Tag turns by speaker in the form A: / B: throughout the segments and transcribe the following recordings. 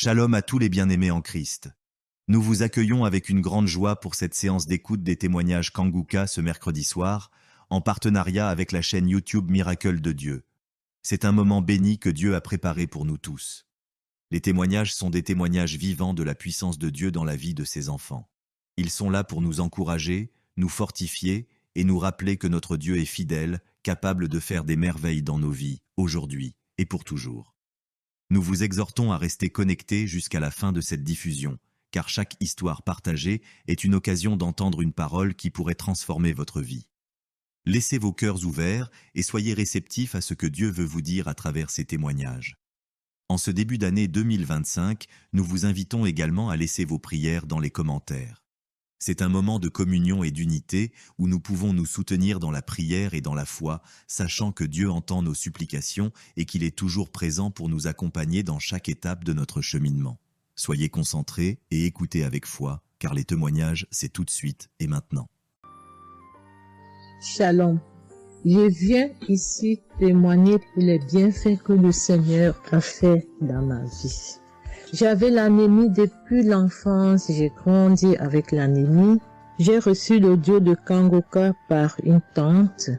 A: Shalom à tous les bien-aimés en Christ. Nous vous accueillons avec une grande joie pour cette séance d'écoute des témoignages Kanguka ce mercredi soir, en partenariat avec la chaîne YouTube Miracle de Dieu. C'est un moment béni que Dieu a préparé pour nous tous. Les témoignages sont des témoignages vivants de la puissance de Dieu dans la vie de ses enfants. Ils sont là pour nous encourager, nous fortifier et nous rappeler que notre Dieu est fidèle, capable de faire des merveilles dans nos vies, aujourd'hui et pour toujours. Nous vous exhortons à rester connectés jusqu'à la fin de cette diffusion, car chaque histoire partagée est une occasion d'entendre une parole qui pourrait transformer votre vie. Laissez vos cœurs ouverts et soyez réceptifs à ce que Dieu veut vous dire à travers ces témoignages. En ce début d'année 2025, nous vous invitons également à laisser vos prières dans les commentaires. C'est un moment de communion et d'unité où nous pouvons nous soutenir dans la prière et dans la foi, sachant que Dieu entend nos supplications et qu'il est toujours présent pour nous accompagner dans chaque étape de notre cheminement. Soyez concentrés et écoutez avec foi, car les témoignages, c'est tout de suite et maintenant.
B: Shalom. Je viens ici témoigner pour les bienfaits que le Seigneur a fait dans ma vie. J'avais l'anémie depuis l'enfance, j'ai grandi avec l'anémie. J'ai reçu l'audio de Kanguka par une tante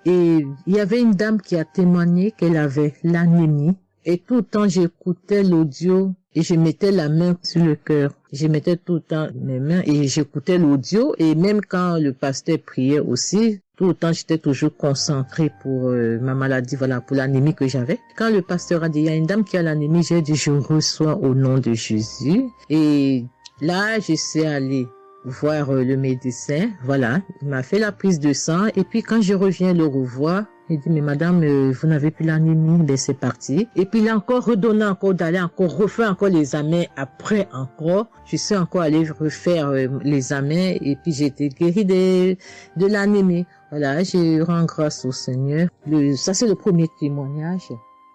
B: et il y avait une dame qui a témoigné qu'elle avait l'anémie. Et tout le temps j'écoutais l'audio et je mettais la main sur le cœur. Je mettais tout le temps mes mains et j'écoutais l'audio et même quand le pasteur priait aussi, tout le temps j'étais toujours concentrée pour ma maladie, voilà, pour l'anémie que j'avais. Quand le pasteur a dit, il y a une dame qui a l'anémie, j'ai dit, je reçois au nom de Jésus. Et là, je suis allée voir le médecin, voilà, il m'a fait la prise de sang et puis quand je reviens le revoir, il dit, mais madame, vous n'avez plus l'anémie, ben c'est parti. Et puis il a encore redonné encore d'aller encore refaire encore les examens après encore. Je suis encore allée refaire les examens et puis j'ai été guérie de l'anémie. Voilà, je rends grâce au Seigneur. Ça c'est le premier témoignage.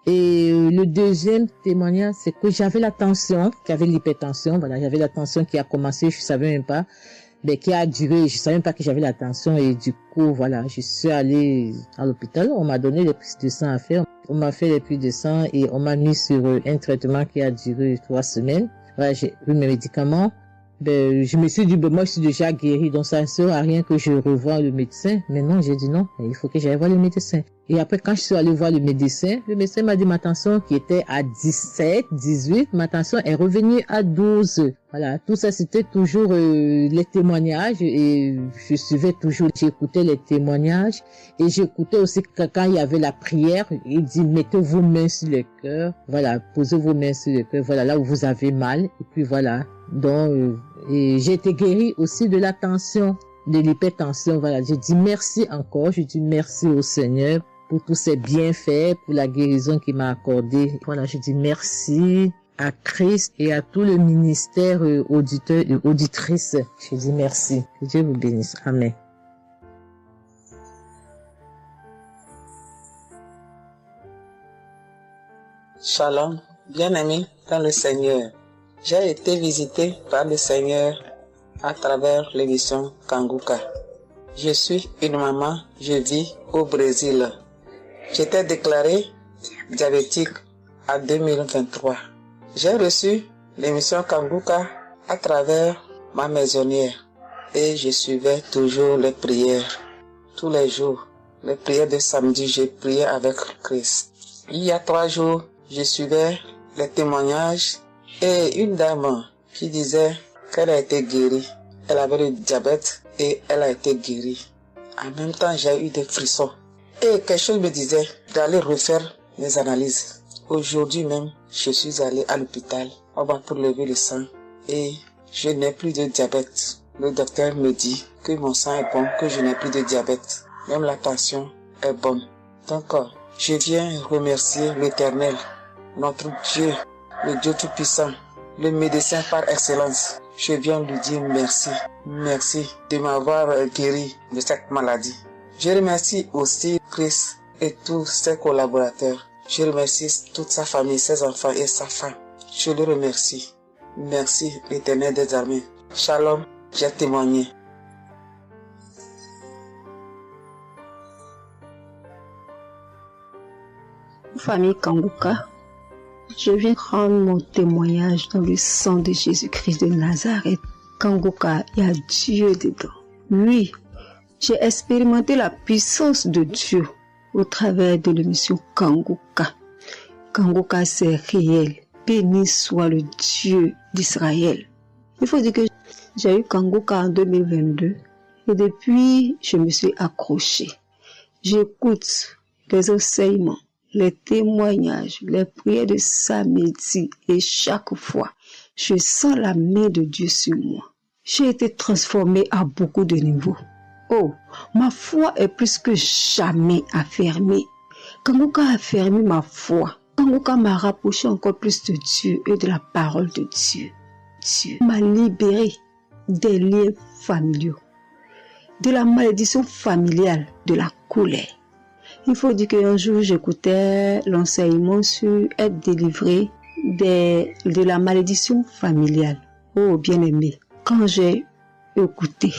B: Et le deuxième témoignage, c'est que j'avais la tension, j'avais l'hypertension, voilà, j'avais la tension qui a commencé, je savais même pas, mais qui a duré, je savais même pas que j'avais la tension et du coup, voilà, je suis allée à l'hôpital, on m'a donné les prises de sang à faire, on m'a fait les prises de sang et on m'a mis sur un traitement qui a duré 3 semaines. Voilà, j'ai eu mes médicaments. Ben, je me suis dit, ben, moi, je suis déjà guérie, donc ça ne sert à rien que je revoie le médecin. Mais non, j'ai dit non, il faut que j'aille voir le médecin. Et après, quand je suis allée voir le médecin m'a dit ma tension qui était à 17, 18, ma tension est revenue à 12. Voilà, tout ça, c'était toujours les témoignages et je suivais toujours, j'écoutais les témoignages et j'écoutais aussi quand il y avait la prière, il dit, mettez vos mains sur le cœur, voilà, posez vos mains sur le cœur, voilà, là où vous avez mal, et puis voilà. Donc, et j'ai été guérie aussi de la tension, de l'hypertension, voilà. Je dis merci encore, je dis merci au Seigneur pour tous ses bienfaits, pour la guérison qu'il m'a accordée. Voilà, je dis merci à Christ et à tout le ministère auditeur et auditrice. Je dis merci. Que Dieu vous bénisse. Amen.
C: Shalom, bien-aimé dans le Seigneur. J'ai été visité par le Seigneur à travers l'émission Kanguka. Je suis une maman, je vis au Brésil. J'étais déclarée diabétique en 2023. J'ai reçu l'émission Kanguka à travers ma maisonnière et je suivais toujours les prières. Tous les jours, les prières de samedi, j'ai prié avec Christ. Il y a 3 jours, je suivais les témoignages et une dame qui disait qu'elle a été guérie. Elle avait le diabète et elle a été guérie. En même temps, j'ai eu des frissons. Et quelque chose me disait d'aller refaire mes analyses. Aujourd'hui même, je suis allé à l'hôpital. On va pour lever le sang et je n'ai plus de diabète. Le docteur me dit que mon sang est bon, que je n'ai plus de diabète. Même la tension est bonne. Donc, je viens remercier l'Éternel, notre Dieu, le Dieu Tout-Puissant, le médecin par excellence. Je viens lui dire merci. Merci de m'avoir guéri de cette maladie. Je remercie aussi Christ et tous ses collaborateurs. Je remercie toute sa famille, ses enfants et sa femme. Je le remercie. Merci l'Éternel des armées. Shalom, j'ai témoigné.
D: Famille Kanguka, Je viens rendre mon témoignage dans le sang de Jésus-Christ de Nazareth. Kangoka, il y a Dieu dedans. Oui, j'ai expérimenté la puissance de Dieu au travers de l'émission Kangoka. Kangoka, c'est réel. Béni soit le Dieu d'Israël. Il faut dire que j'ai eu Kangoka en 2022 et depuis, je me suis accrochée. J'écoute les enseignements, les témoignages, les prières de samedi et chaque fois, je sens la main de Dieu sur moi. J'ai été transformée à beaucoup de niveaux. Oh, ma foi est plus que jamais affermie. Kangoka a affermi ma foi. Kangoka m'a rapproché encore plus de Dieu et de la parole de Dieu. Dieu m'a libéré des liens familiaux, de la malédiction familiale, de la colère. Il faut dire qu'un jour, j'écoutais l'enseignement sur être délivré de la malédiction familiale. Oh, bien-aimé, quand j'ai écouté,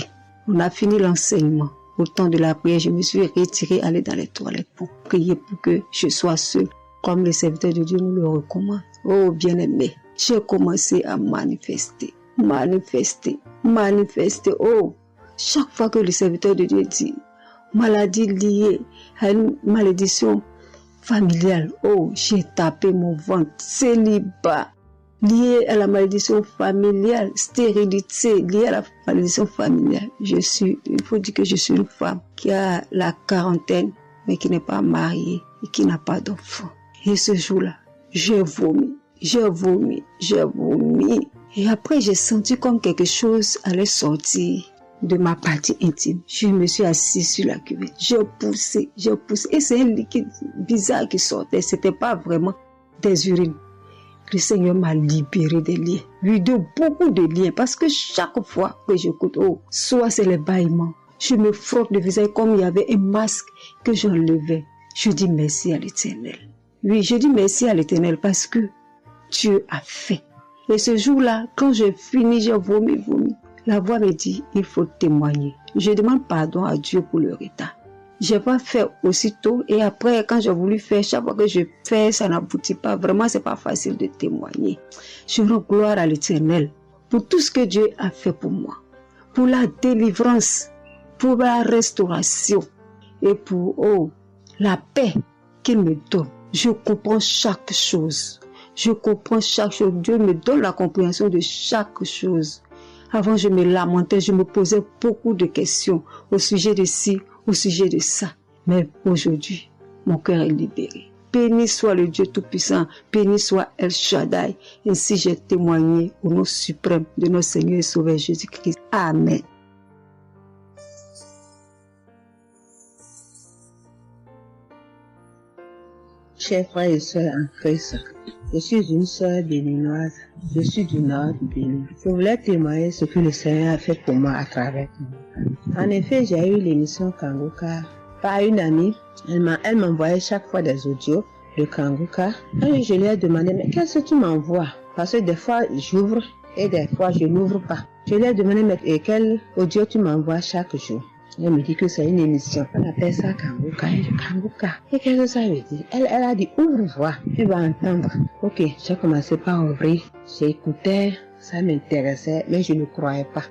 D: on a fini l'enseignement. Au temps de la prière, je me suis retirée, aller dans les toilettes pour prier pour que je sois seule, comme le serviteur de Dieu nous le recommande. Oh, bien-aimé, j'ai commencé à manifester. Oh, chaque fois que le serviteur de Dieu dit maladie liée à une malédiction familiale, oh, j'ai tapé mon ventre. Célibat lié à la malédiction familiale, stérilité liée à la malédiction familiale. Il faut dire que je suis une femme qui a la quarantaine, mais qui n'est pas mariée et qui n'a pas d'enfant. Et ce jour-là, j'ai vomi. Et après, j'ai senti comme quelque chose allait sortir de ma partie intime. Je me suis assise sur la cuvette. J'ai poussé. Et c'est un liquide bizarre qui sortait. C'était pas vraiment des urines. Le Seigneur m'a libéré des liens. Oui, de beaucoup de liens. Parce que chaque fois que j'écoute, oh, soit c'est les bâillements. Je me frotte le visage comme il y avait un masque que j'enlevais. Je dis merci à l'Éternel. Oui, je dis merci à l'Éternel parce que Dieu a fait. Et ce jour-là, quand j'ai fini, j'ai vomi. La voix me dit, il faut témoigner. Je demande pardon à Dieu pour le retard. Je n'ai pas fait aussitôt et après, quand j'ai voulu faire, chaque fois que je fais, ça n'aboutit pas. Vraiment, c'est pas facile de témoigner. Je rends gloire à l'Éternel pour tout ce que Dieu a fait pour moi. Pour la délivrance, pour la restauration et pour, la paix qu'il me donne. Je comprends chaque chose. Dieu me donne la compréhension de chaque chose. Avant, je me lamentais, je me posais beaucoup de questions au sujet de ci, au sujet de ça. Mais aujourd'hui, mon cœur est libéré. Béni soit le Dieu Tout-Puissant, béni soit El Shaddai. Ainsi j'ai témoigné au nom suprême de notre Seigneur et Sauveur Jésus-Christ. Amen.
B: Chers frères et sœurs en Christ, je suis une sœur béninoise, je suis du nord du Bénin. Je voulais témoigner ce que le Seigneur a fait pour moi à travers moi. En effet, j'ai eu l'émission Kangoka par une amie. Elle m'envoyait chaque fois des audios de Kangoka. Et je lui ai demandé, mais qu'est-ce que tu m'envoies? Parce que des fois, j'ouvre et des fois, je n'ouvre pas. Je lui ai demandé, mais quel audio tu m'envoies chaque jour? Elle me dit que c'est une émission. On appelle ça Kangoka. Kangoka. Et qu'est-ce que ça veut dire? Elle a dit, ouvre-voix, tu vas entendre. Ok, j'ai commencé par ouvrir. J'écoutais, ça m'intéressait, mais je ne croyais pas.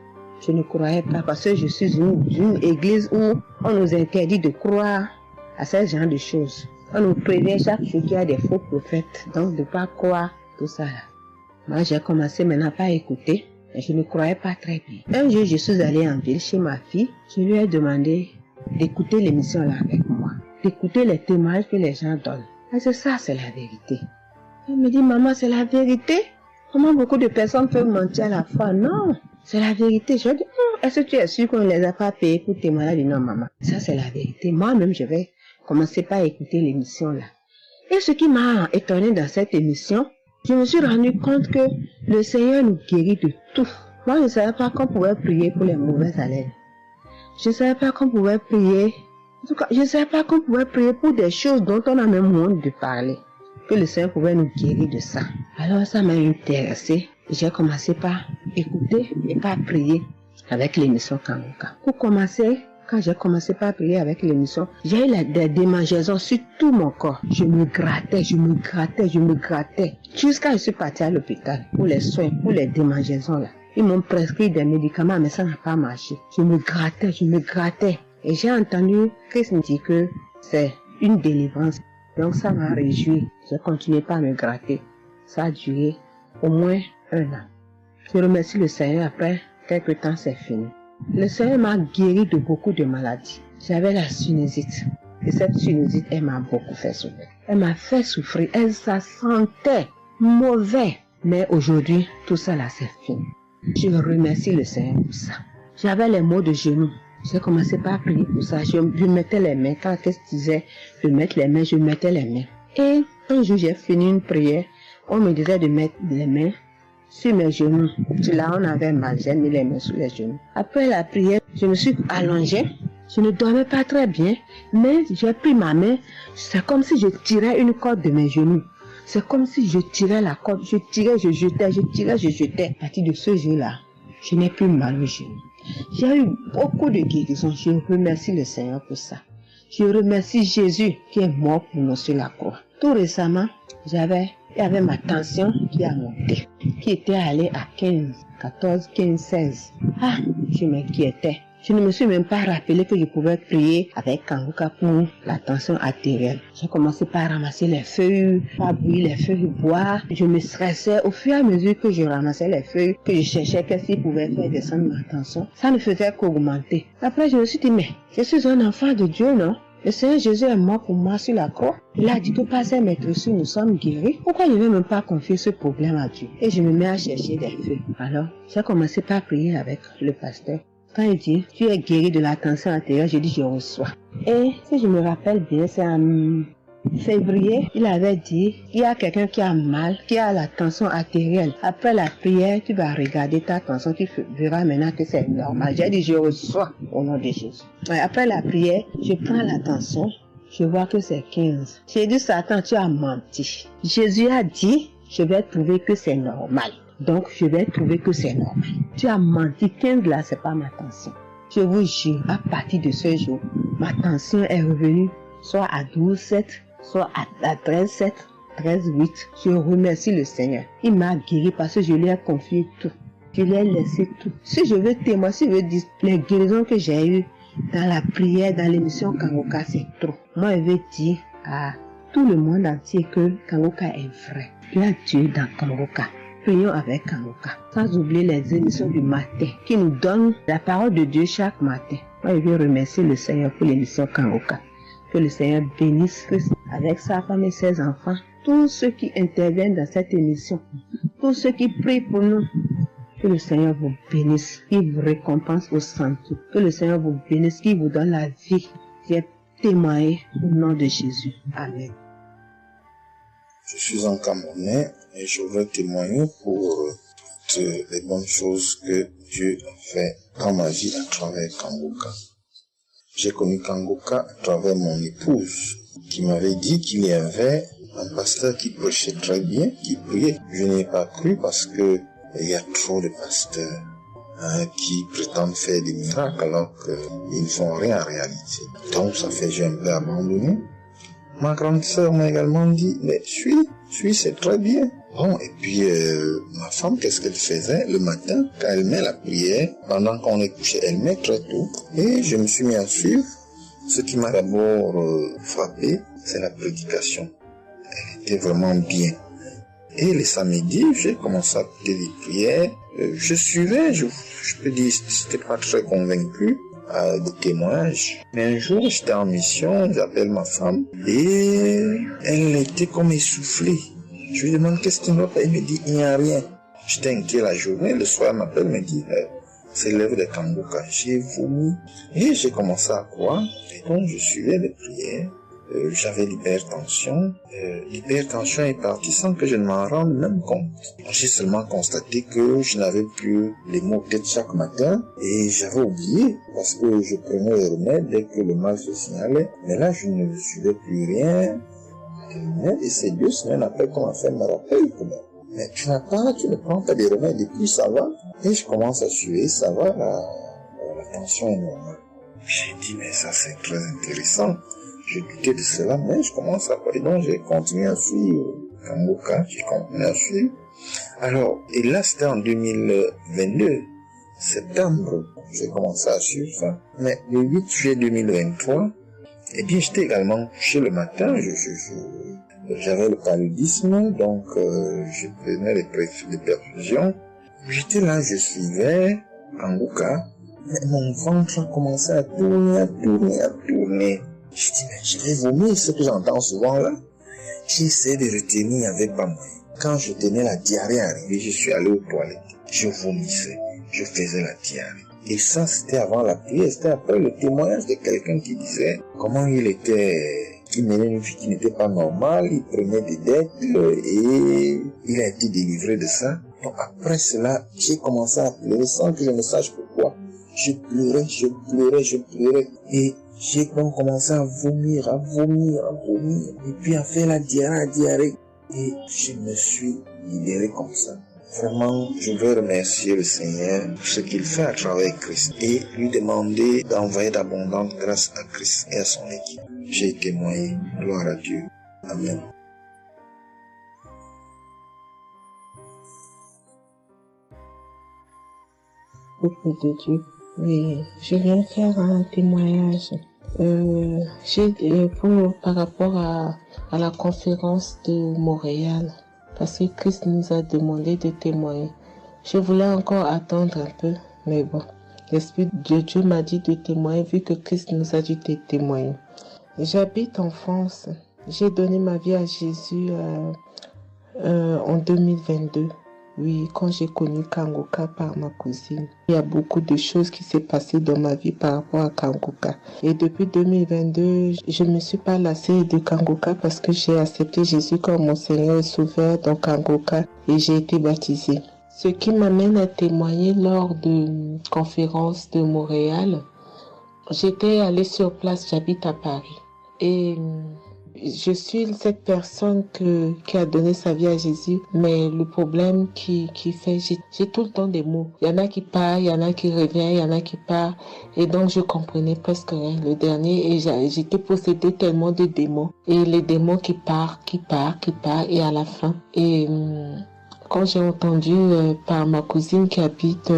B: Parce que je suis d'une église où on nous interdit de croire à ce genre de choses. On nous prévient chaque jour qu'il y a des faux prophètes, donc de ne pas croire tout ça. Moi, j'ai commencé maintenant à écouter. Je ne croyais pas très bien. Un jour, je suis allée en ville chez ma fille. Je lui ai demandé d'écouter l'émission là avec moi, d'écouter les témoignages que les gens donnent. Et c'est ça, c'est la vérité. Elle me dit, maman, c'est la vérité? Comment beaucoup de personnes peuvent mentir à la fois? Non, c'est la vérité. Je lui ai dit, est-ce que tu es sûr qu'on ne les a pas payés pour témoigner? Elle dit, non, maman, ça c'est la vérité. Moi-même, je vais commencer par écouter l'émission là. Et ce qui m'a étonné dans cette émission, je me suis rendu compte que le Seigneur nous guérit de tout. Moi, je ne savais pas qu'on pouvait prier pour les mauvaises haleines. Je ne savais pas qu'on pouvait prier. En tout cas, je ne savais pas qu'on pouvait prier pour des choses dont on a même honte de parler. Que le Seigneur pouvait nous guérir de ça. Alors, ça m'a intéressé. J'ai commencé par écouter et par prier avec l'émission Kangoka. Pour commencer,
E: quand j'ai commencé par prier avec l'émission, j'ai eu des démangeaisons sur tout mon corps. Je me grattais. Jusqu'à ce que je suis partie à l'hôpital pour les soins, pour les démangeaisons là. Ils m'ont prescrit des médicaments, mais ça n'a pas marché. Je me grattais. Et j'ai entendu Christ me dire que c'est une délivrance. Donc ça m'a réjoui. J'ai continué par me gratter. Ça a duré au moins 1 an. Je remercie le Seigneur, après quelques temps c'est fini. Le Seigneur m'a guéri de beaucoup de maladies. J'avais la sinusite. Et cette sinusite, elle m'a beaucoup fait souffrir. Elle m'a fait souffrir. Ça sentait mauvais. Mais aujourd'hui, tout ça là, c'est fini. Je remercie le Seigneur pour ça. J'avais les maux de genoux. J'ai commencé par prier pour ça. Je mettais les mains. Quand qu'est-ce que disait, je mettais les mains. Et un jour, j'ai fini une prière. On me disait de mettre les mains sur mes genoux. Là, on avait mal. J'ai mis les mains sur les genoux. Après la prière, je me suis allongée. Je ne dormais pas très bien. Mais j'ai pris ma main. C'est comme si je tirais une corde de mes genoux. C'est comme si je tirais la corde. Je tirais, je jetais. À partir de ce jour-là, je n'ai plus mal aux genoux. J'ai eu beaucoup de guérisons. Je remercie le Seigneur pour ça. Je remercie Jésus qui est mort pour nous sur la croix. Tout récemment, il y avait ma tension qui a monté, qui était allée à 14, 15, 16. Ah, je m'inquiétais. Je ne me suis même pas rappelé que je pouvais prier avec Kanguka pour la tension artérielle. J'ai commencé par ramasser les feuilles, par bouillir les feuilles, boire. Je me stressais au fur et à mesure que je ramassais les feuilles, que je cherchais qu'est-ce qui pouvait faire descendre ma tension. Ça ne faisait qu'augmenter. Après, je me suis dit, mais je suis un enfant de Dieu, non? Le Seigneur Jésus est mort pour moi sur la croix. Il a dit que par ses maîtresses, nous sommes guéris. Pourquoi je ne vais même pas confier ce problème à Dieu? Et je me mets à chercher des feuilles. Alors, j'ai commencé par prier avec le pasteur. Quand il dit, tu es guéri de la tension artérielle, je dis, je reçois. Et si je me rappelle bien, c'est en février, il avait dit, il y a quelqu'un qui a mal, qui a la tension artérielle. Après la prière, tu vas regarder ta tension, tu verras maintenant que c'est normal. J'ai dit, je reçois au nom de Jésus. Et après la prière, je prends la tension, je vois que c'est 15. J'ai dit, Satan, tu as menti. Jésus a dit, je vais trouver que c'est normal. Donc, je vais trouver que c'est normal. Tu as menti, 15 là, c'est pas ma tension. Je vous jure, à partir de ce jour, ma tension est revenue soit à 12,7, soit à 13,7, 13,8. Je remercie le Seigneur. Il m'a guéri parce que je lui ai confié tout. Je lui ai laissé tout. Si je veux témoigner, si je veux dire les guérisons que j'ai eues dans la prière, dans l'émission Kanguka, c'est trop. Moi, je veux dire à tout le monde entier que Kanguka est vrai. Il y a Dieu dans Kanguka. Prions avec Kanguka. Sans oublier les émissions du matin qui nous donnent la parole de Dieu chaque matin. Moi, je veux remercier le Seigneur pour l'émission Kanguka. Que le Seigneur bénisse Christ avec sa femme et ses enfants. Tous ceux qui interviennent dans cette émission. Tous ceux qui prient pour nous. Que le Seigneur vous bénisse. Qu'il vous récompense au centre. Que le Seigneur vous bénisse. Qu'il vous donne la vie. J'ai témoigné au nom de Jésus. Amen.
F: Je suis un Camerounais et je veux témoigner pour toutes les bonnes choses que Dieu a fait dans ma vie à travers Kanguka. J'ai connu Kanguka à travers mon épouse qui m'avait dit qu'il y avait un pasteur qui prêchait très bien, qui priait. Je n'ai pas cru parce que il y a trop de pasteurs qui prétendent faire des miracles alors qu'ils ne font rien en réalité. Donc ça fait que j'ai un peu abandonné. Ma grande sœur m'a également dit, mais suis, c'est très bien. Bon, et puis ma femme, qu'est-ce qu'elle faisait le matin quand elle met la prière, pendant qu'on est couché, elle met très tôt. Et je me suis mis à suivre. Ce qui m'a d'abord frappé, c'est la prédication. Elle était vraiment bien. Et les samedis, j'ai commencé à écouter les prières. Je suivais, je peux dire, j'étais pas très convaincu de témoignages. Mais un jour, j'étais en mission, j'appelle ma femme, et elle était comme essoufflée. Je lui demande qu'est-ce qui ne va pas, elle me dit, il n'y a rien. J'étais inquiet la journée, le soir, elle m'appelle, me dit, c'est l'œuvre de Kanguka. J'ai vomi, et j'ai commencé à croire, et donc je suivais les prières. J'avais l'hypertension. L'hypertension est partie sans que je ne m'en rende même compte. J'ai seulement constaté que je n'avais plus les maux de tête chaque matin et j'avais oublié parce que je prenais les remèdes dès que le mal se signalait. Mais là, je ne suivais plus rien. Et c'est 2 semaines après qu'on m'a fait me rappel que mais tu ne prends pas des remèdes et puis ça va. Et je commence à suivre, ça va, la tension est normale. J'ai dit, mais ça c'est très intéressant. Je doutais de cela, mais je commence à voir. Et donc j'ai continué à suivre Kangoka, j'ai continué à suivre. Alors, et là c'était en 2022, septembre, j'ai commencé à suivre ça. Mais le 8 juillet 2023, eh bien j'étais également couché le matin, j'avais le paludisme, donc je prenais les perfusions. J'étais là, je suivais Kangoka, mais mon ventre a commencé à tourner. Je dis, mais je vais vomir, ce que j'entends souvent là. J'ai essayé de retenir, il n'y avait pas moyen. Quand je tenais la diarrhée arrivée, je suis allé aux toilettes. Je vomissais, je faisais la diarrhée. Et ça, c'était avant la prière, c'était après le témoignage de quelqu'un qui disait comment il menait une vie qui n'était pas normale, il prenait des dettes et il a été délivré de ça. Donc après cela, j'ai commencé à pleurer sans que je ne sache pourquoi. Je pleurais. Et j'ai donc commencé à vomir. Et puis à faire la diarrhée. Et je me suis libéré comme ça. Vraiment, je veux remercier le Seigneur pour ce qu'il fait à travers Christ et lui demander d'envoyer d'abondantes grâces à Christ et à son équipe. J'ai témoigné. Gloire à Dieu. Amen.
B: Beaucoup de Dieu. Oui, je viens faire un témoignage. Par rapport à la conférence de Montréal, parce que Christ nous a demandé de témoigner. Je voulais encore attendre un peu, mais bon, l'Esprit de Dieu m'a dit de témoigner vu que Christ nous a dit de témoigner. J'habite en France. J'ai donné ma vie à Jésus en 2022. Oui, quand j'ai connu Kangoka par ma cousine. Il y a beaucoup de choses qui s'est passées dans ma vie par rapport à Kangoka. Et depuis 2022, je ne me suis pas lassée de Kangoka parce que j'ai accepté Jésus comme mon Seigneur et Sauveur dans Kangoka et j'ai été baptisée. Ce qui m'amène à témoigner lors de conférence de Montréal, j'étais allée sur place, j'habite à Paris. Et je suis cette personne qui a donné sa vie à Jésus, mais le problème qui fait, j'ai tout le temps des mots. Il y en a qui partent, il y en a qui reviennent, il y en a qui partent, et donc je comprenais presque rien. Le dernier, et j'étais possédée tellement de démons, et les démons qui partent, et à la fin. Et quand j'ai entendu par ma cousine qui habite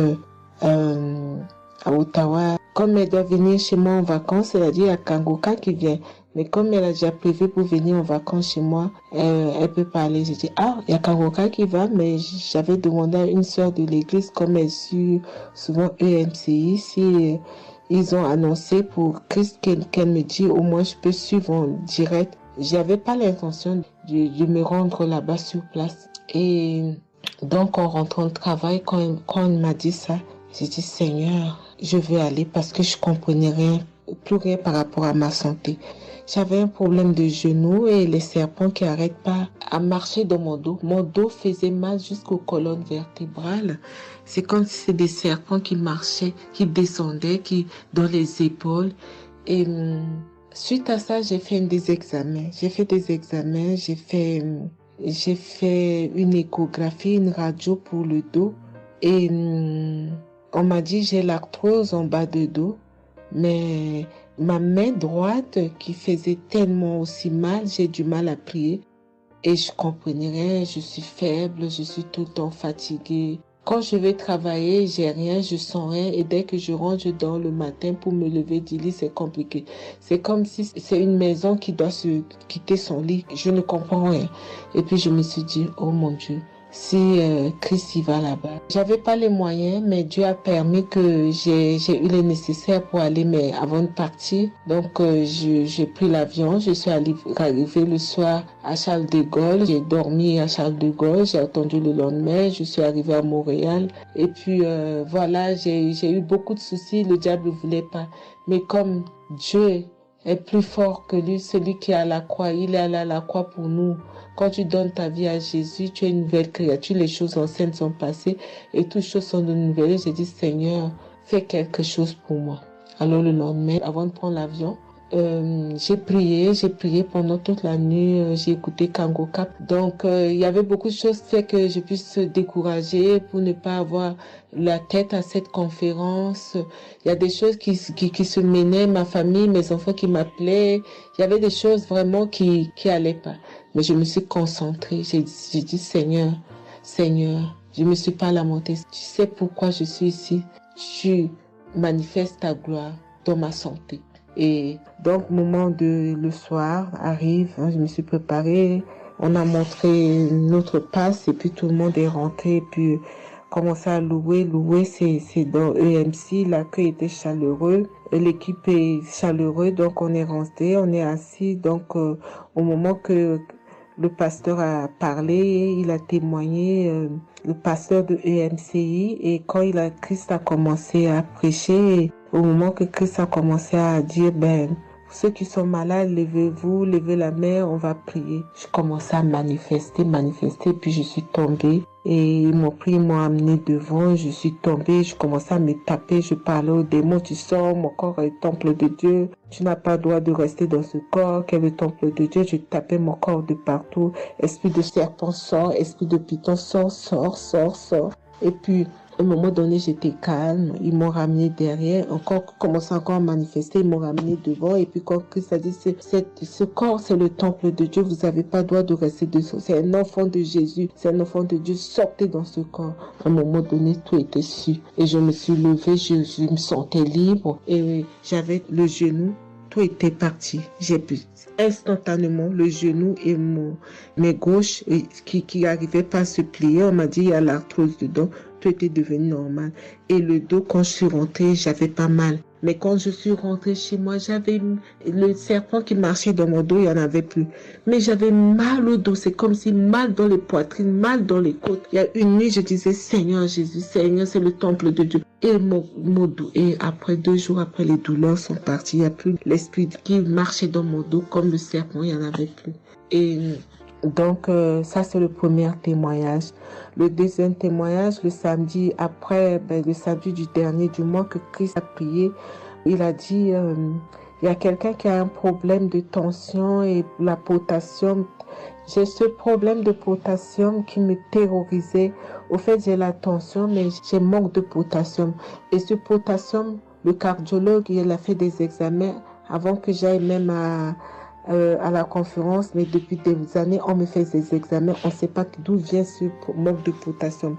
B: à Ottawa, comme elle doit venir chez moi en vacances, elle a dit à Kangoka qui vient. Mais comme elle a déjà prévu pour venir en vacances chez moi, elle peut pas aller. J'ai dit, il y a Kangoka qui va, mais j'avais demandé à une sœur de l'église, comme elle suit souvent EMCI, si ils ont annoncé pour Christ qu'elle me dit, au moins je peux suivre en direct. J'avais pas l'intention de me rendre là-bas sur place. Et donc, en rentrant de travail, quand elle m'a dit ça, j'ai dit, Seigneur, je vais aller parce que je comprenais plus rien par rapport à ma santé. J'avais un problème de genou et les serpents qui n'arrêtent pas à marcher dans mon dos. Mon dos faisait mal jusqu'aux colonnes vertébrales. C'est comme si c'était des serpents qui marchaient, qui descendaient, dans les épaules. Et suite à ça, j'ai fait des examens. J'ai fait une échographie, une radio pour le dos. Et on m'a dit j'ai l'arthrose en bas de dos. Mais ma main droite qui faisait tellement aussi mal, j'ai du mal à plier. Et je comprenais rien, je suis faible, je suis tout le temps fatiguée. Quand je vais travailler, j'ai rien, je sens rien. Et dès que je rentre, je dors le matin pour me lever du lit, c'est compliqué. C'est comme si c'est une maison qui doit se quitter son lit. Je ne comprends rien. Et puis je me suis dit, oh mon Dieu, si Christ y va là-bas. J'avais pas les moyens, mais Dieu a permis que j'ai eu les nécessaires pour aller, mais avant de partir. Donc j'ai pris l'avion, je suis arrivée le soir à Charles de Gaulle. J'ai dormi à Charles de Gaulle, j'ai attendu le lendemain, je suis arrivée à Montréal. Et puis voilà, j'ai eu beaucoup de soucis, le diable ne voulait pas. Mais comme Dieu est plus fort que lui, celui qui est à la croix, il est allé à la croix pour nous. Quand tu donnes ta vie à Jésus, tu es une nouvelle créature, les choses anciennes sont passées et toutes choses sont de nouvelles. J'ai dit, Seigneur, fais quelque chose pour moi. Alors le lendemain, avant de prendre l'avion, J'ai prié pendant toute la nuit, j'ai écouté Kangoka. Donc, il y avait beaucoup de choses qui fait que je puisse décourager pour ne pas avoir la tête à cette conférence. Il y a des choses qui se menaient, ma famille, mes enfants qui m'appelaient. Il y avait des choses vraiment qui allaient pas. Mais je me suis concentrée. J'ai dit, Seigneur, je me suis pas lamentée. Tu sais pourquoi je suis ici? Tu manifestes ta gloire dans ma santé. Et donc, le soir arrive, je me suis préparée, on a montré notre passe et puis tout le monde est rentré et puis commencé à louer, c'est dans EMC, l'accueil était chaleureux, l'équipe est chaleureuse, donc on est rentré, on est assis, donc au moment que le pasteur a parlé, il a témoigné, le pasteur de EMCI, et quand Christ a commencé à prêcher, au moment que Christ a commencé à dire, ceux qui sont malades, levez-vous, levez la main, on va prier. Je commençais à manifester, puis je suis tombée. Et ils m'ont pris, ils m'ont amené devant, je suis tombée, je commençais à me taper, je parlais aux démons, tu sors, mon corps est le temple de Dieu, tu n'as pas le droit de rester dans ce corps, qui est le temple de Dieu, je tapais mon corps de partout, esprit de serpent sort, esprit de python sort. Et puis, à un moment donné, j'étais calme. Ils m'ont ramené derrière. Commençait encore à manifester. Ils m'ont ramené devant. Et puis, quand Christ a dit, ce corps, c'est le temple de Dieu. Vous n'avez pas le droit de rester dessous. C'est un enfant de Jésus. C'est un enfant de Dieu. Sortez dans ce corps. À un moment donné, tout était su. Et je me suis levée. Je me sentais libre. Et j'avais le genou. Tout était parti. J'ai pu instantanément le genou et mes gauches qui n'arrivaient pas à se plier. On m'a dit, il y a l'arthrose dedans. Tout était devenu normal. Et le dos, quand je suis rentrée, j'avais pas mal. Mais quand je suis rentrée chez moi, j'avais le serpent qui marchait dans mon dos, il n'y en avait plus. Mais j'avais mal au dos, c'est comme si mal dans les poitrines, mal dans les côtes. Il y a une nuit, je disais, Seigneur Jésus, Seigneur, c'est le temple de Dieu. Et mon dos, et après 2 jours après, les douleurs sont parties. Il n'y a plus l'esprit qui marchait dans mon dos comme le serpent, il n'y en avait plus. Et donc, ça, c'est le premier témoignage. Le deuxième témoignage, le samedi après, le samedi du dernier du mois que Christ a prié, il a dit, il y a quelqu'un qui a un problème de tension et la potassium. J'ai ce problème de potassium qui me terrorisait. Au fait, j'ai la tension, mais j'ai manque de potassium. Et ce potassium, le cardiologue, il a fait des examens avant que j'aille même à la conférence, mais depuis des années, on me fait des examens, on ne sait pas d'où vient ce manque de potassium.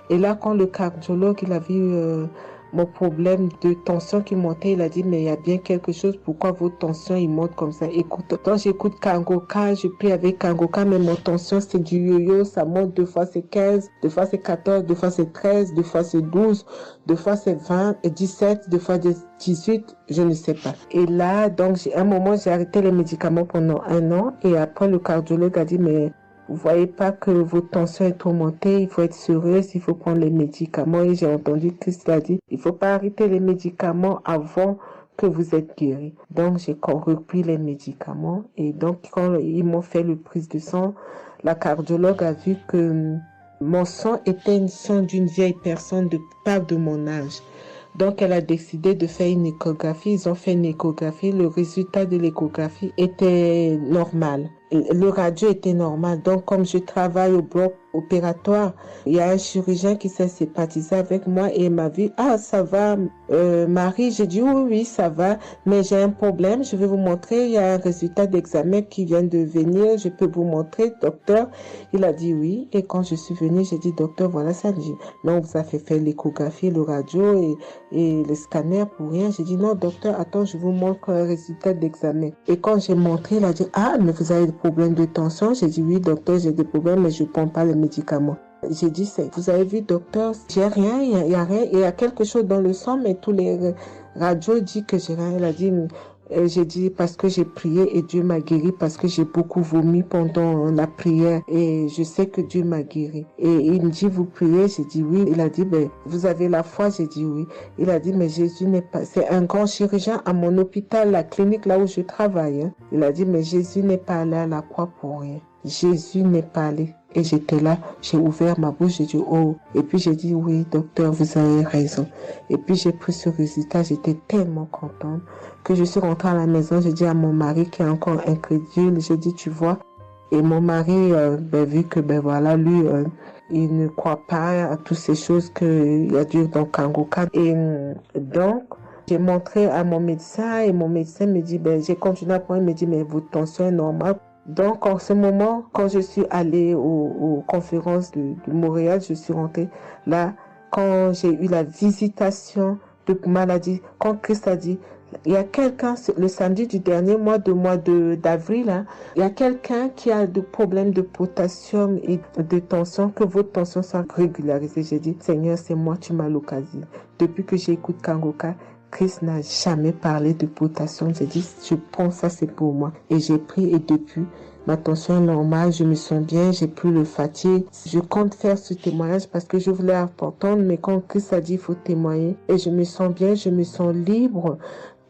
B: Et là, quand le cardiologue, il a vu mon problème de tension qui montait, il a dit, mais il y a bien quelque chose, pourquoi votre tension, il monte comme ça? Écoute, quand j'écoute Kangoka, je prie avec Kangoka, mais mon tension, c'est du yo-yo, ça monte, 2 fois c'est 15, 2 fois c'est 14, 2 fois c'est 13, 2 fois c'est 12, 2 fois c'est 20, et 17, 2 fois 18, je ne sais pas. Et là, donc, à un moment, j'ai arrêté les médicaments pendant 1 an, et après, le cardiologue a dit, mais vous voyez pas que votre tension est trop montée, il faut être sérieuse, il faut prendre les médicaments. Et j'ai entendu Christ a dit, il faut pas arrêter les médicaments avant que vous êtes guéri. Donc, j'ai repris les médicaments. Et donc, quand ils m'ont fait le prise de sang, la cardiologue a vu que mon sang était un sang d'une vieille personne, pas de mon âge. Donc, elle a décidé de faire une échographie. Ils ont fait une échographie. Le résultat de l'échographie était normal. Le radio était normal. Donc, comme je travaille au bloc opératoire, il y a un chirurgien qui s'est sympathisé avec moi et il m'a vu, ah, ça va, Marie? J'ai dit, oui, ça va, mais j'ai un problème. Je vais vous montrer. Il y a un résultat d'examen qui vient de venir. Je peux vous montrer, docteur? Il a dit oui. Et quand je suis venue, j'ai dit, docteur, voilà ça. Dit, non, vous avez fait l'échographie, le radio et le scanner pour rien. J'ai dit, non, docteur, attends, je vous montre un résultat d'examen. Et quand j'ai montré, il a dit, ah, mais vous avez des problèmes de tension? J'ai dit, oui, docteur, j'ai des problèmes, mais je ne prends pas les médicaments. J'ai dit, vous avez vu, docteur, j'ai rien, il y a rien, il y a quelque chose dans le sang, mais tous les radios disent que j'ai rien. Il a dit, j'ai dit, parce que j'ai prié et Dieu m'a guéri, parce que j'ai beaucoup vomi pendant la prière et je sais que Dieu m'a guéri. Et il me dit, vous priez? J'ai dit oui. Il a dit, vous avez la foi? J'ai dit oui. Il a dit, mais Jésus n'est pas, c'est un grand chirurgien à mon hôpital, la clinique là où je travaille. Il a dit, mais Jésus n'est pas allé à la croix pour rien. Jésus n'est pas allé.
G: Et j'étais là, j'ai ouvert ma bouche, j'ai dit oh. Et puis j'ai dit oui, docteur, vous avez raison. Et puis j'ai pris ce résultat, j'étais tellement contente que je suis rentrée à la maison, j'ai dit à mon mari qui est encore incrédule, j'ai dit tu vois. Et mon mari, vu que voilà, lui, il ne croit pas à toutes ces choses qu'il y a Dieu dans Kangoka. Et donc, j'ai montré à mon médecin et mon médecin me dit, j'ai continué à prendre, il me dit, mais votre tension est normale. Donc, en ce moment, quand je suis allée aux conférences de Montréal, je suis rentrée là, quand j'ai eu la visitation de maladie, quand Christ a dit, il y a quelqu'un, le samedi du dernier mois d'avril, hein, il y a quelqu'un qui a des problèmes de potassium et de tension, que votre tension soit régularisée. J'ai dit, Seigneur, c'est moi, tu m'as l'occasion. Depuis que j'écoute Kangoka, Christ n'a jamais parlé de potassium. J'ai dit, je prends ça, c'est pour moi. Et j'ai pris et depuis, ma tension est normale, je me sens bien, j'ai plus le fatigue. Je compte faire ce témoignage parce que je voulais entendre, mais quand Christ a dit, il faut témoigner. Et je me sens bien, je me sens libre.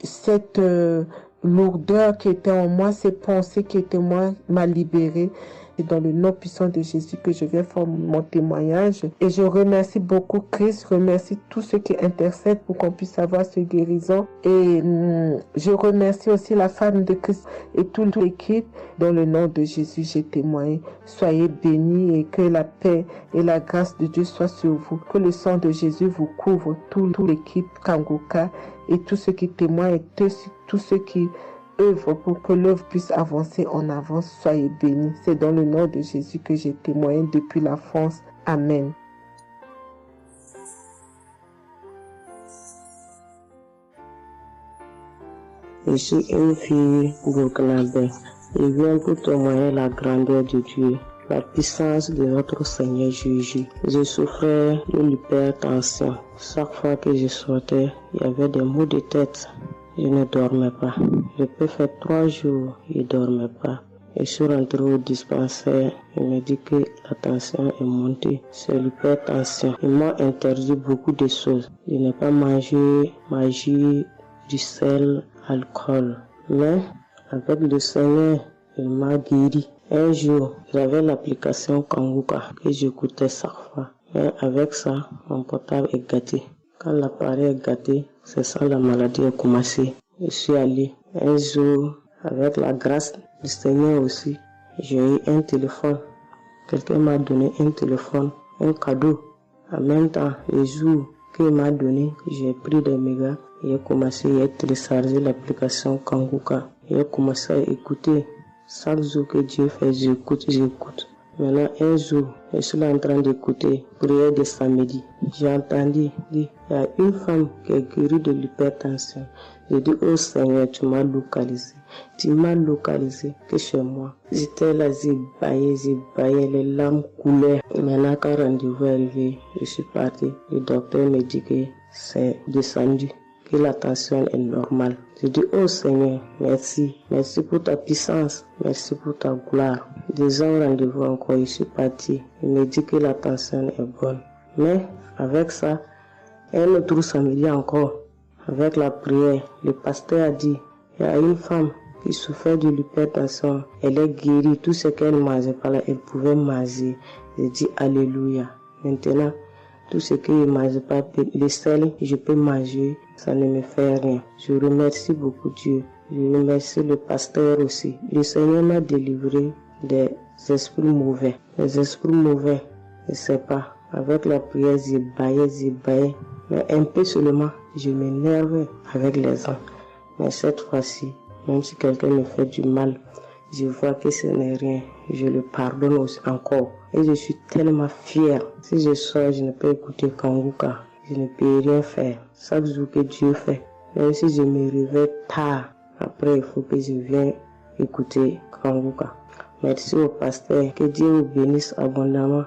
G: Cette lourdeur qui était en moi, ces pensées qui étaient en moi, m'a libérée. C'est dans le nom puissant de Jésus que je viens faire mon témoignage. Et je remercie beaucoup Christ, je remercie tous ceux qui intercèdent pour qu'on puisse avoir ce guérison. Et je remercie aussi la femme de Christ et toute l'équipe. Dans le nom de Jésus, j'ai témoigné. Soyez bénis et que la paix et la grâce de Dieu soient sur vous. Que le sang de Jésus vous couvre, toute l'équipe Kangoka et tous ceux qui témoignent et tous ceux qui œuvre pour que l'œuvre puisse avancer en avant. Soyez bénis. C'est dans le nom de Jésus que j'ai témoigné depuis la France. Amen.
H: Je suis une fille burkinabé. Je viens pour témoigner la grandeur de Dieu, la puissance de notre Seigneur Jésus. Je souffrais de l'hypertension. Chaque fois que je sortais, il y avait des maux de tête. Je ne dormais pas. Je peux faire 3 jours, je ne dormais pas. Je suis rentré au dispensaire. Il m'a dit que la tension est montée. C'est l'hypertension. Ils m'ont interdit beaucoup de choses. Je n'ai pas mangé, du sel, alcool. Mais avec le Seigneur, il m'a guéri. Un jour, j'avais l'application Kangoka que j'écoutais chaque fois. Mais avec ça, mon portable est gâté. Quand l'appareil est gâté, c'est ça la maladie a commencé. Je suis allé un jour, avec la grâce du Seigneur aussi, j'ai eu un téléphone. Quelqu'un m'a donné un téléphone, un cadeau. En même temps, le jour qu'il m'a donné, j'ai pris des mégas et j'ai commencé à télécharger l'application Kangoka. J'ai commencé à écouter. Chaque jour que Dieu fait, j'écoute. Maintenant, un jour, je suis là en train d'écouter prière de samedi. J'ai entendu dire, il y a une femme qui est guérie de l'hypertension. J'ai dit, oh Seigneur, tu m'as localisé. Tu m'as localisé que chez moi. J'étais là, j'ai baillé, les larmes coulaient. Maintenant, quand le rendez-vous est arrivé, je suis parti. Le docteur me dit que c'est descendu, que la tension est normale. Je dis, oh Seigneur, merci. Merci pour ta puissance. Merci pour ta gloire. Déjà au rendez-vous encore, je suis parti. Il me dit que la tension est bonne. Mais avec ça, un autre samedi encore, avec la prière, le pasteur a dit, il y a une femme qui souffrait de l'hypertension. Elle est guérie. Tout ce qu'elle mangeait pas là, elle pouvait manger. Je dis, alléluia. Maintenant, tout ce que je ne mange pas, le sel, je peux manger, ça ne me fait rien. Je remercie beaucoup Dieu. Je remercie le pasteur aussi. Le Seigneur m'a délivré des esprits mauvais. Les esprits mauvais, je ne sais pas. Avec la prière, j'ai baillé. Mais un peu seulement, je m'énerve avec les gens. Mais cette fois-ci, même si quelqu'un me fait du mal, je vois que ce n'est rien. Je le pardonne aussi encore. Et je suis tellement fière. Si je sors, je ne peux écouter Kangoka. Je ne peux rien faire. Chaque jour que Dieu fait. Même si je me réveille tard, après il faut que je vienne écouter Kangoka. Merci au pasteur. Que Dieu vous bénisse abondamment.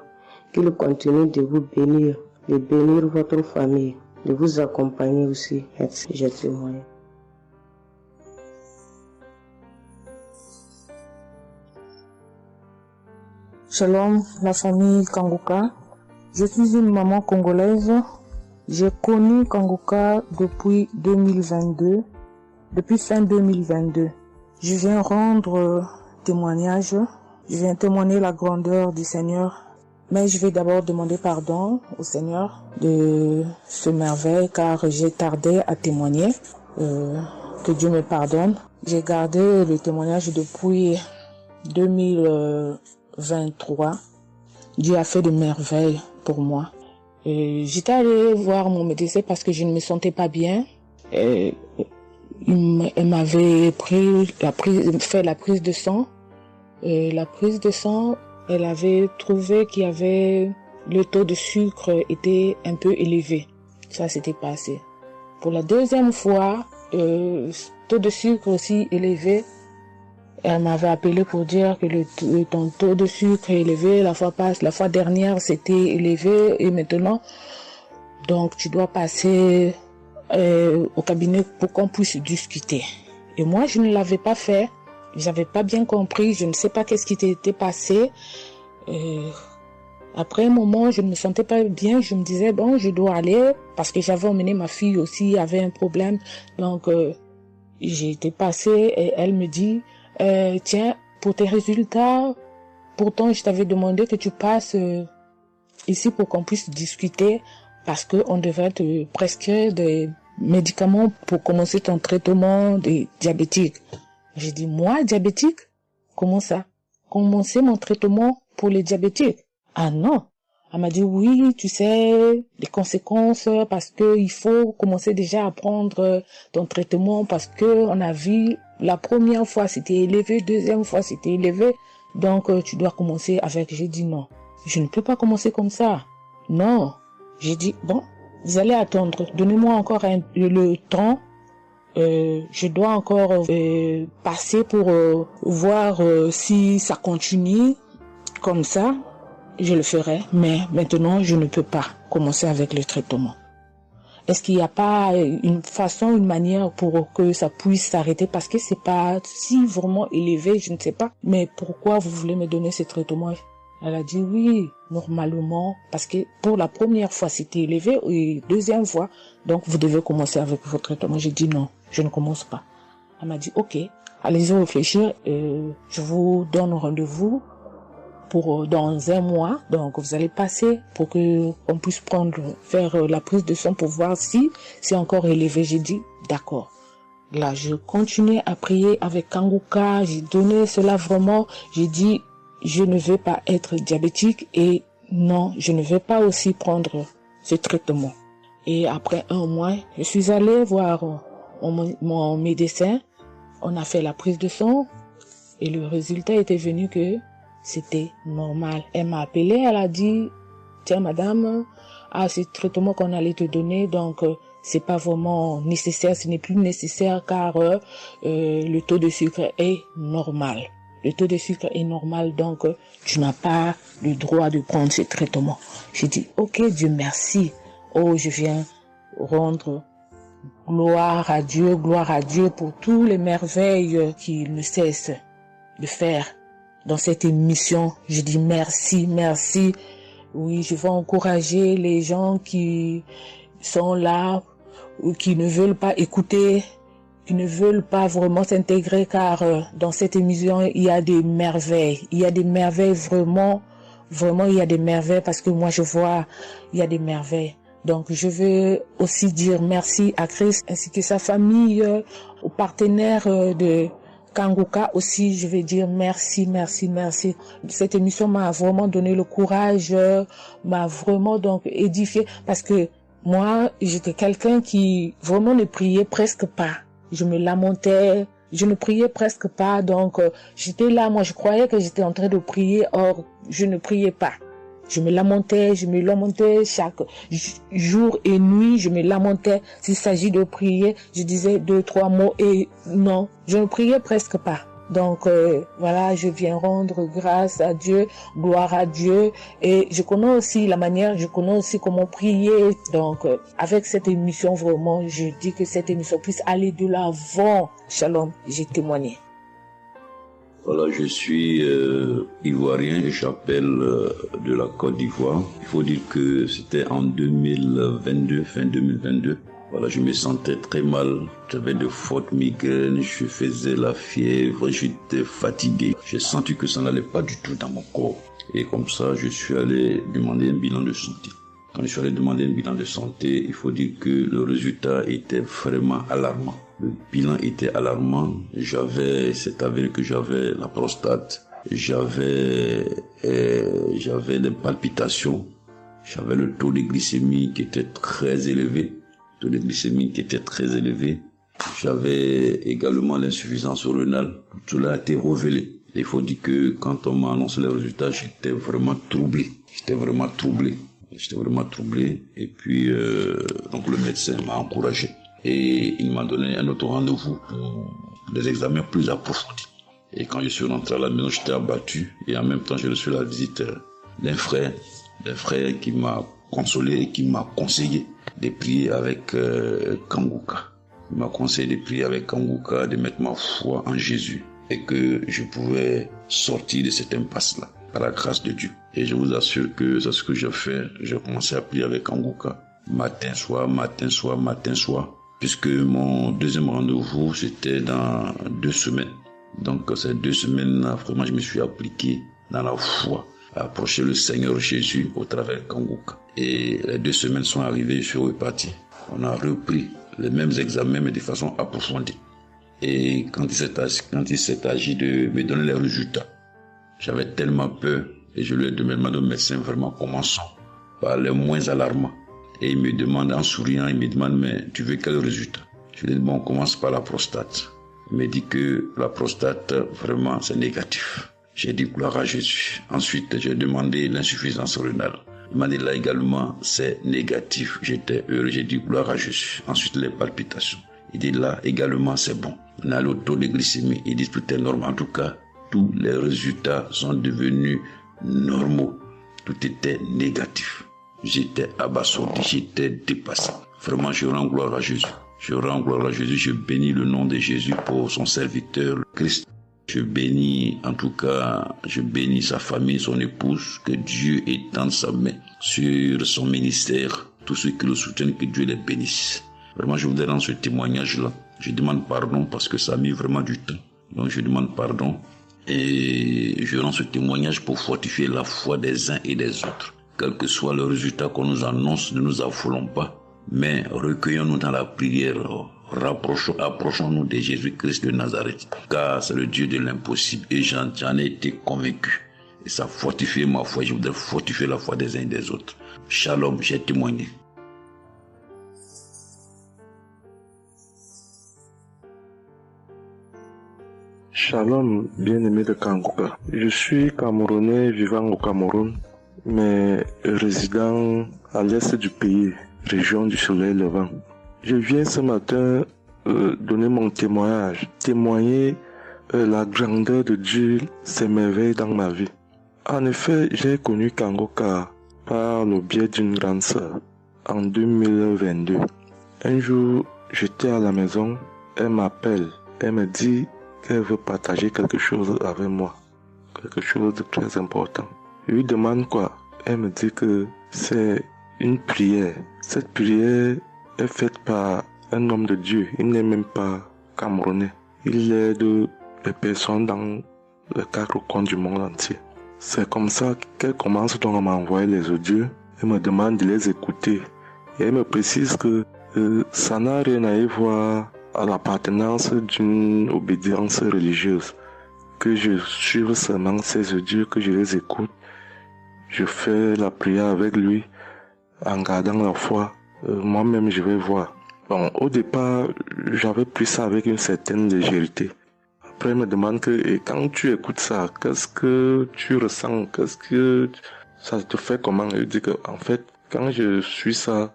H: Qu'il continue de vous bénir, de bénir votre famille, de vous accompagner aussi. Merci. Je témoigne.
I: Shalom, la famille Kangoka. Je suis une maman congolaise. J'ai connu Kangoka depuis 2022, depuis fin 2022. Je viens rendre témoignage. Je viens témoigner la grandeur du Seigneur. Mais je vais d'abord demander pardon au Seigneur de ce merveille car j'ai tardé à témoigner. Que Dieu me pardonne. J'ai gardé le témoignage depuis 2023. Dieu a fait de merveilles pour moi. J'étais allée voir mon médecin parce que je ne me sentais pas bien. Elle m'avait fait la prise de sang. La prise de sang, elle avait trouvé qu'il y avait le taux de sucre était un peu élevé. Ça s'était passé. Pour la deuxième fois, taux de sucre aussi élevé. Elle m'avait appelé pour dire que ton taux de sucre est élevé. La fois dernière, c'était élevé et maintenant, donc tu dois passer au cabinet pour qu'on puisse discuter. Et moi, je ne l'avais pas fait. J'avais pas bien compris. Je ne sais pas qu'est-ce qui était passé. Après un moment, je ne me sentais pas bien. Je me disais, bon, je dois aller parce que j'avais emmené ma fille aussi, avait un problème. Donc, j'ai été passée et elle me dit, tiens, pour tes résultats, pourtant je t'avais demandé que tu passes ici pour qu'on puisse discuter parce qu'on devrait te prescrire des médicaments pour commencer ton traitement des diabétiques. J'ai dit, moi, diabétique? Comment ça? Commencer mon traitement pour les diabétiques? Ah non. Elle m'a dit, oui, tu sais, les conséquences, parce que il faut commencer déjà à prendre ton traitement, parce que on a vu, la première fois c'était élevé, deuxième fois c'était élevé, donc tu dois commencer avec. J'ai dit non, je ne peux pas commencer comme ça. Non. J'ai dit, bon, vous allez attendre, donnez-moi encore le temps, je dois encore passer pour voir si ça continue comme ça. Je le ferai, mais maintenant, je ne peux pas commencer avec le traitement. Est-ce qu'il n'y a pas une façon, une manière pour que ça puisse s'arrêter? Parce que c'est pas si vraiment élevé, je ne sais pas. Mais pourquoi vous voulez me donner ce traitement? Elle a dit oui, normalement, parce que pour la première fois, c'était élevé, et deuxième fois, donc vous devez commencer avec votre traitement. J'ai dit non, je ne commence pas. Elle m'a dit ok, allez-y réfléchir, je vous donne rendez-vous pour dans un mois, donc vous allez passer pour que on puisse faire la prise de sang pour voir si c'est encore élevé. J'ai dit d'accord. Là, je continuais à prier avec Kanguka, j'ai donné cela vraiment, j'ai dit je ne veux pas être diabétique et non, je ne veux pas aussi prendre ce traitement. Et après un mois, je suis allée voir mon médecin, on a fait la prise de sang et le résultat était venu que c'était normal. Elle m'a appelé, elle a dit, tiens madame, ce traitement qu'on allait te donner, donc c'est pas vraiment nécessaire, ce n'est plus nécessaire car le taux de sucre est normal. Le taux de sucre est normal, donc tu n'as pas le droit de prendre ce traitement. J'ai dit, ok Dieu merci. Oh, je viens rendre gloire à Dieu pour tous les merveilles qu'il ne cesse de faire. Dans cette émission, je dis merci, merci. Oui, je veux encourager les gens qui sont là ou qui ne veulent pas écouter, qui ne veulent pas vraiment s'intégrer car dans cette émission, il y a des merveilles. Il y a des merveilles vraiment, il y a des merveilles parce que moi je vois, il y a des merveilles. Donc je veux aussi dire merci à Christ ainsi que sa famille, aux partenaires de Kanguka aussi, je vais dire merci, merci, merci. Cette émission m'a vraiment donné le courage, m'a vraiment donc édifié parce que moi, j'étais quelqu'un qui vraiment ne priait presque pas. Je me lamentais, je ne priais presque pas, donc j'étais là, moi je croyais que j'étais en train de prier, or je ne priais pas. Je me lamentais chaque jour et nuit, je me lamentais. S'il s'agit de prier, je disais 2-3 mots et non, je ne priais presque pas. Donc voilà, je viens rendre grâce à Dieu, gloire à Dieu et je connais aussi comment prier. Donc avec cette émission vraiment, je dis que cette émission puisse aller de l'avant. Shalom, j'ai témoigné.
J: Voilà, je suis ivoirien et j'appelle de la Côte d'Ivoire. Il faut dire que c'était en 2022, fin 2022. Voilà, je me sentais très mal. J'avais de fortes migraines, je faisais la fièvre, j'étais fatigué. J'ai senti que ça n'allait pas du tout dans mon corps. Et comme ça, je suis allé demander un bilan de santé. Quand je suis allé demander un bilan de santé, il faut dire que le résultat était vraiment alarmant. Le bilan était alarmant. C'est avéré que j'avais la prostate. J'avais des palpitations. J'avais le taux de glycémie qui était très élevé. J'avais également l'insuffisance rénale. Tout cela a été révélé. Il faut dire que quand on m'a annoncé les résultats, j'étais vraiment troublé. Et puis, donc le médecin m'a encouragé. Et il m'a donné un autre rendez-vous pour des examens plus approfondis. Et quand je suis rentré à la maison, j'étais abattu. Et en même temps, j'ai reçu la visite d'un frère qui m'a consolé et qui m'a conseillé de prier avec Kanguka. Il m'a conseillé de prier avec Kanguka, de mettre ma foi en Jésus et que je pouvais sortir de cette impasse-là par la grâce de Dieu. Et je vous assure que c'est ce que j'ai fait. J'ai commencé à prier avec Kanguka matin, soir, puisque mon deuxième rendez-vous, c'était dans 2 semaines. Donc ces 2 semaines-là, vraiment, je me suis appliqué dans la foi à approcher le Seigneur Jésus au travers de Kanguka. Et les 2 semaines sont arrivées, je suis reparti. On a repris les mêmes examens, mais de façon approfondie. Et quand il s'est agi de me donner les résultats, j'avais tellement peur. Et je lui ai demandé au médecin, vraiment, commençons par les moins alarmants. Et il me demande, en souriant, mais tu veux quel résultat? Je lui ai dit, bon, on commence par la prostate. Il me dit que la prostate, vraiment, c'est négatif. J'ai dit, gloire à Jésus. Ensuite, j'ai demandé l'insuffisance rénale. Il m'a dit, là également, c'est négatif. J'étais heureux, j'ai dit, gloire à Jésus. Ensuite, les palpitations. Il dit, là également, c'est bon. On a le taux de glycémie. Il dit, tout est normal. En tout cas, tous les résultats sont devenus normaux. Tout était négatif. J'étais abasourdi, j'étais dépassé. Vraiment, je rends gloire à Jésus. Je bénis le nom de Jésus pour son serviteur, le Christ. Je bénis sa famille, son épouse, que Dieu étende sa main sur son ministère. Tous ceux qui le soutiennent, que Dieu les bénisse. Vraiment, je voudrais rendre ce témoignage-là. Je demande pardon parce que ça a mis vraiment du temps. Donc, je demande pardon. Et je rends ce témoignage pour fortifier la foi des uns et des autres. Quel que soit le résultat qu'on nous annonce, ne nous affolons pas. Mais recueillons-nous dans la prière. Approchons-nous de Jésus-Christ de Nazareth. Car c'est le Dieu de l'impossible. Et j'en ai été convaincu. Et ça fortifie ma foi. Je voudrais fortifier la foi des uns et des autres. Shalom, j'ai témoigné.
K: Shalom, bien-aimé de Kanguka. Je suis Camerounais vivant au Cameroun, mais résident à l'est du pays, région du soleil levant. Je viens ce matin donner mon témoigner la grandeur de Dieu, ses merveilles dans ma vie. En effet, j'ai connu Kanguka par le biais d'une grande sœur en 2022. Un jour, j'étais à la maison, elle m'appelle, elle me dit qu'elle veut partager quelque chose avec moi, quelque chose de très important. Je lui demande quoi? Elle me dit que c'est une prière. Cette prière est faite par un homme de Dieu. Il n'est même pas camerounais. Il aide les personnes dans les 4 coins du monde entier. C'est comme ça qu'elle commence donc à m'envoyer les audios. Elle me demande de les écouter. Et elle me précise que ça n'a rien à y voir à l'appartenance d'une obédience religieuse. Que je suive seulement ces audios, que je les écoute. Je fais la prière avec lui en gardant la foi. Moi-même, je vais voir. Bon, au départ, j'avais pris ça avec une certaine légèreté. Après, il me demande que, et quand tu écoutes ça, qu'est-ce que tu ressens? Qu'est-ce que ça te fait comment? Je dis que, en fait, quand je suis ça,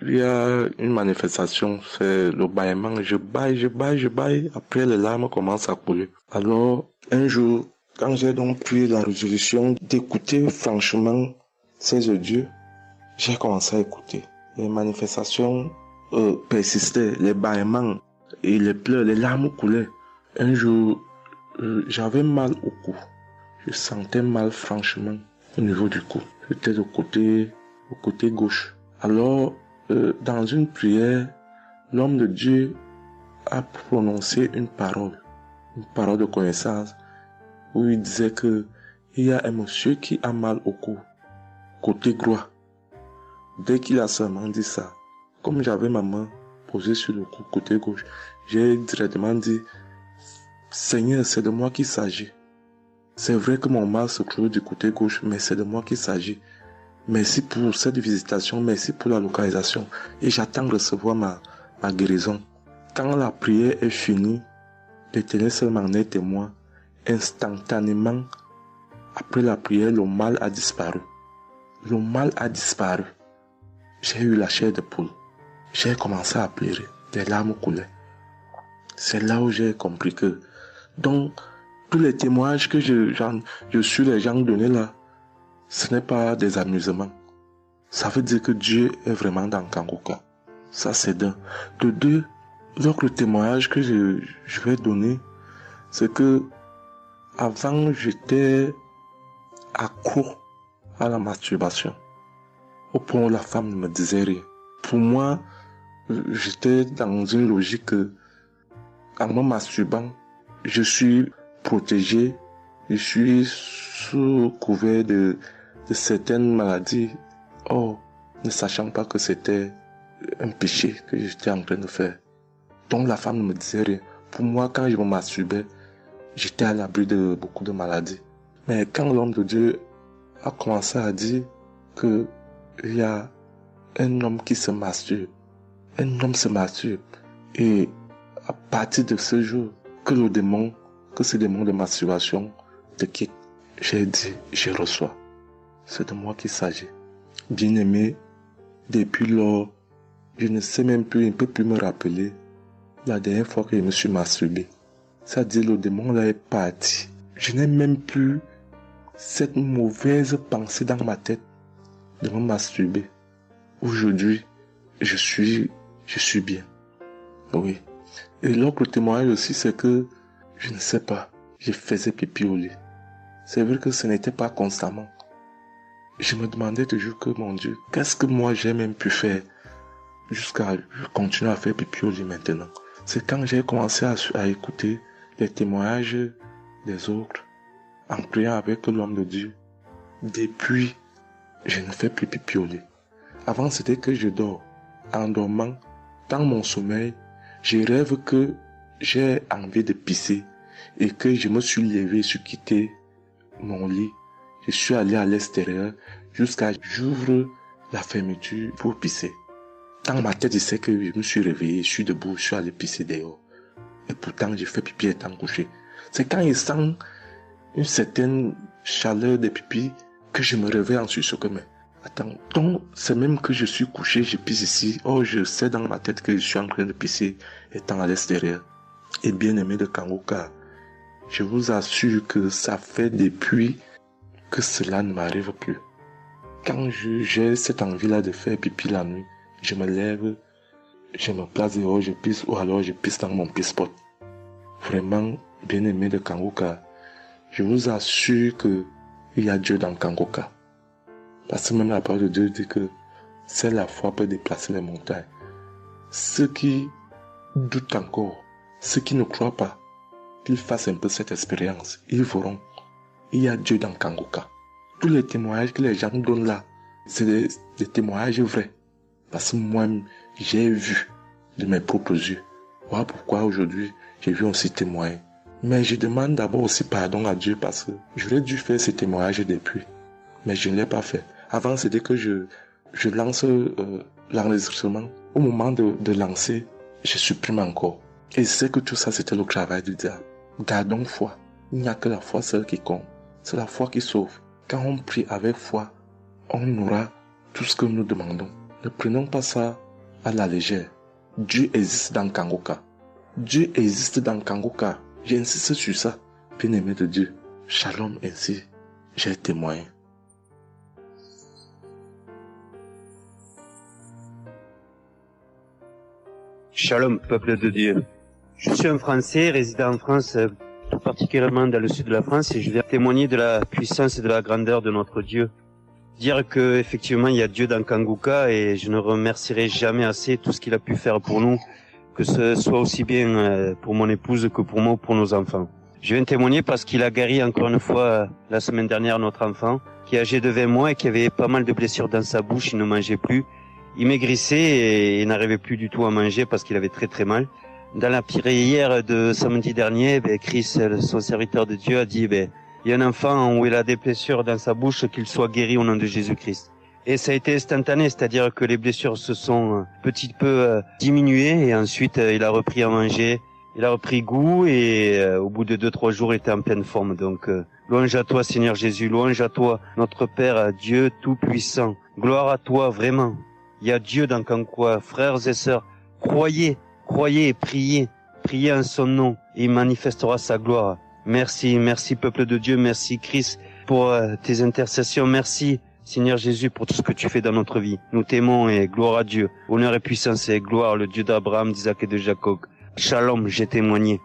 K: il y a une manifestation, c'est le bâillement. Je baille. Après, les larmes commencent à couler. Alors, un jour, quand j'ai donc pris la résolution d'écouter franchement ces audios, j'ai commencé à écouter. Les manifestations persistaient, les bâillements et les pleurs, les larmes coulaient. Un jour, j'avais mal au cou. Je sentais mal franchement au niveau du cou. J'étais au côté gauche. Alors, dans une prière, l'homme de Dieu a prononcé une parole de connaissance, où il disait que il y a un monsieur qui a mal au cou, côté droit. Dès qu'il a seulement dit ça, comme j'avais ma main posée sur le cou côté gauche, j'ai directement dit, Seigneur, c'est de moi qu'il s'agit. C'est vrai que mon mal se trouve du côté gauche, mais c'est de moi qu'il s'agit. Merci pour cette visitation, merci pour la localisation. Et j'attends de recevoir ma guérison. Quand la prière est finie, l'Éternel seul m'en est témoin. Instantanément, après la prière, le mal a disparu. Le mal a disparu. J'ai eu la chair de poule. J'ai commencé à pleurer. Des larmes coulaient. C'est là où j'ai compris que, donc, tous les témoignages que je suis les gens donnés là, ce n'est pas des amusements. Ça veut dire que Dieu est vraiment dans Kangoka. Ça, c'est d'un. De deux, l'autre témoignage que je vais donner, c'est que avant, j'étais accro à la masturbation. Au point où la femme ne me disait rien. Pour moi, j'étais dans une logique que, en me masturbant, je suis protégé, je suis sous couvert de certaines maladies. Oh, ne sachant pas que c'était un péché que j'étais en train de faire. Donc la femme ne me disait rien. Pour moi, quand je me masturbais, j'étais à l'abri de beaucoup de maladies. Mais quand l'homme de Dieu a commencé à dire que il y a un homme qui se masturbe, un homme se masturbe, et à partir de ce jour, que ce démon de masturbation te quitte, j'ai dit, je reçois. C'est de moi qu'il s'agit. Bien-aimé, depuis lors, je ne sais même plus, je ne peux plus me rappeler la dernière fois que je me suis masturbé. C'est-à-dire, le démon là est parti. Je n'ai même plus cette mauvaise pensée dans ma tête de me masturber. Aujourd'hui, je suis bien. Oui. Et l'autre témoignage aussi, c'est que, je ne sais pas, je faisais pipi au lit. C'est vrai que ce n'était pas constamment. Je me demandais toujours que, mon Dieu, qu'est-ce que moi j'ai même pu faire jusqu'à continuer à faire pipi au lit maintenant. C'est quand j'ai commencé à écouter les témoignages des autres, en priant avec l'homme de Dieu. Depuis, je ne fais plus pipi au lit. Avant, c'était que je dors. En dormant, dans mon sommeil, je rêve que j'ai envie de pisser et que je me suis levé, je suis quitté mon lit. Je suis allé à l'extérieur jusqu'à j'ouvre la fermeture pour pisser. Dans ma tête, je sais que je me suis réveillé, je suis debout, je suis allé pisser dehors. Et pourtant, j'ai fait pipi étant couché. C'est quand je sens une certaine chaleur de pipi que je me réveille ensuite sur que mais attends, donc c'est même que je suis couché, je pisse ici. Oh, je sais dans ma tête que je suis en train de pisser étant à l'extérieur. Et bien aimé de Kangoka, je vous assure que ça fait depuis que cela ne m'arrive plus. Quand j'ai cette envie-là de faire pipi la nuit, je me lève, je me place dehors, je pisse, ou alors je pisse dans mon pisse-pot. Vraiment, bien aimé de Kangoka, je vous assure que il y a Dieu dans Kangoka. Parce que même la parole de Dieu dit que c'est la foi peut déplacer les montagnes. Ceux qui doutent encore, ceux qui ne croient pas, qu'ils fassent un peu cette expérience, ils verront. Il y a Dieu dans Kangoka. Tous les témoignages que les gens donnent là, c'est des témoignages vrais. Parce que moi, j'ai vu de mes propres yeux. Voilà pourquoi aujourd'hui, j'ai vu aussi témoigner. Mais je demande d'abord aussi pardon à Dieu parce que j'aurais dû faire ces témoignages depuis. Mais je ne l'ai pas fait. Avant, c'était que je lance l'enregistrement. Au moment de lancer, je supprime encore. Et je sais que tout ça, c'était le travail du diable. Gardons foi. Il n'y a que la foi seule qui compte. C'est la foi qui sauve. Quand on prie avec foi, on aura tout ce que nous demandons. Ne prenons pas ça à la légère. Dieu existe dans Kangoka. Dieu existe dans Kangoka. J'insiste sur ça. Bien-aimé de Dieu. Shalom ainsi. J'ai témoigné.
L: Shalom, peuple de Dieu. Je suis un Français résidant en France, tout particulièrement dans le sud de la France, et je viens témoigner de la puissance et de la grandeur de notre Dieu. dire que effectivement il y a Dieu dans Kanguka et je ne remercierai jamais assez tout ce qu'il a pu faire pour nous, que ce soit aussi bien pour mon épouse que pour moi ou pour nos enfants. Je viens témoigner parce qu'il a guéri encore une fois la semaine dernière notre enfant qui est âgé de 20 mois et qui avait pas mal de blessures dans sa bouche, il ne mangeait plus, il maigrissait et il n'arrivait plus du tout à manger parce qu'il avait très très mal. Dans la prière de samedi dernier, Chris, son serviteur de Dieu, a dit il y a un enfant où il a des blessures dans sa bouche, qu'il soit guéri au nom de Jésus-Christ. Et ça a été instantané, c'est-à-dire que les blessures se sont petit peu diminuées et ensuite il a repris à manger, il a repris goût et au bout de 2-3 jours il était en pleine forme. Donc louange à toi Seigneur Jésus, louange à toi notre Père, Dieu Tout-Puissant. Gloire à toi vraiment. Il y a Dieu dans Kanguka, frères et sœurs, croyez et priez en son nom et il manifestera sa gloire. Merci peuple de Dieu, merci Christ pour tes intercessions, merci Seigneur Jésus pour tout ce que tu fais dans notre vie. Nous t'aimons et gloire à Dieu, honneur et puissance et gloire, le Dieu d'Abraham, d'Isaac et de Jacob. Shalom, j'ai témoigné.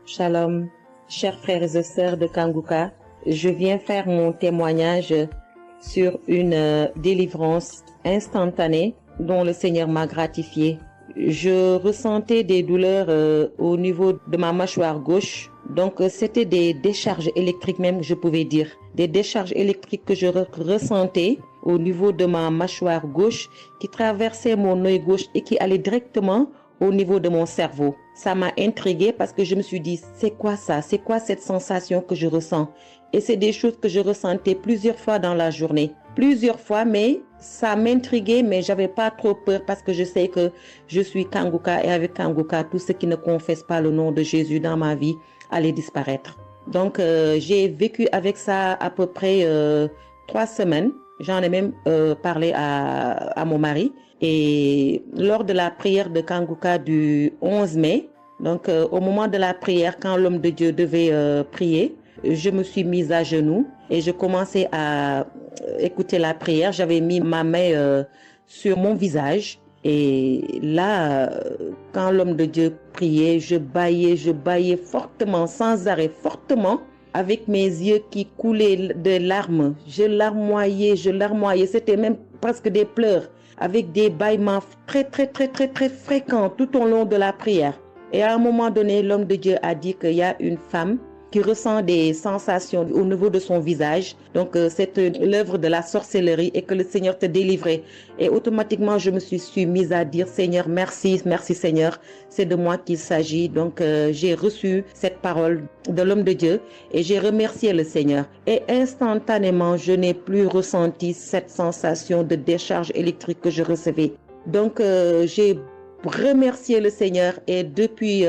M: Shalom, chers frères et sœurs de Kanguka, je viens faire mon témoignage sur une délivrance instantanée dont le Seigneur m'a gratifié. Je ressentais des douleurs au niveau de ma mâchoire gauche. Donc c'était des décharges électriques même, je pouvais dire. Des décharges électriques que je ressentais au niveau de ma mâchoire gauche qui traversaient mon œil gauche et qui allaient directement au niveau de mon cerveau. Ça m'a intriguée parce que je me suis dit, c'est quoi ça? C'est quoi cette sensation que je ressens? Et c'est des choses que je ressentais plusieurs fois dans la journée. Plusieurs fois, mais ça m'intriguait, mais j'avais pas trop peur parce que je sais que je suis Kanguka et avec Kanguka, tout ce qui ne confesse pas le nom de Jésus dans ma vie allait disparaître. Donc, j'ai vécu avec ça à peu près 3 semaines. J'en ai même parlé à mon mari. Et lors de la prière de Kanguka du 11 mai, donc au moment de la prière, quand l'homme de Dieu devait prier, je me suis mise à genoux et je commençais à écouter la prière. J'avais mis ma main sur mon visage et là, quand l'homme de Dieu priait, je bâillais fortement, sans arrêt, fortement, avec mes yeux qui coulaient de larmes. Je larmoyais. C'était même presque des pleurs, avec des bâillements très fréquents tout au long de la prière. Et à un moment donné, l'homme de Dieu a dit qu'il y a une femme qui ressent des sensations au niveau de son visage. Donc, c'est l'œuvre de la sorcellerie et que le Seigneur te délivrait. Et automatiquement, je me suis mise à dire, Seigneur, merci Seigneur, c'est de moi qu'il s'agit. Donc, j'ai reçu cette parole de l'homme de Dieu et j'ai remercié le Seigneur. Et instantanément, je n'ai plus ressenti cette sensation de décharge électrique que je recevais. Donc, j'ai remercié le Seigneur et depuis...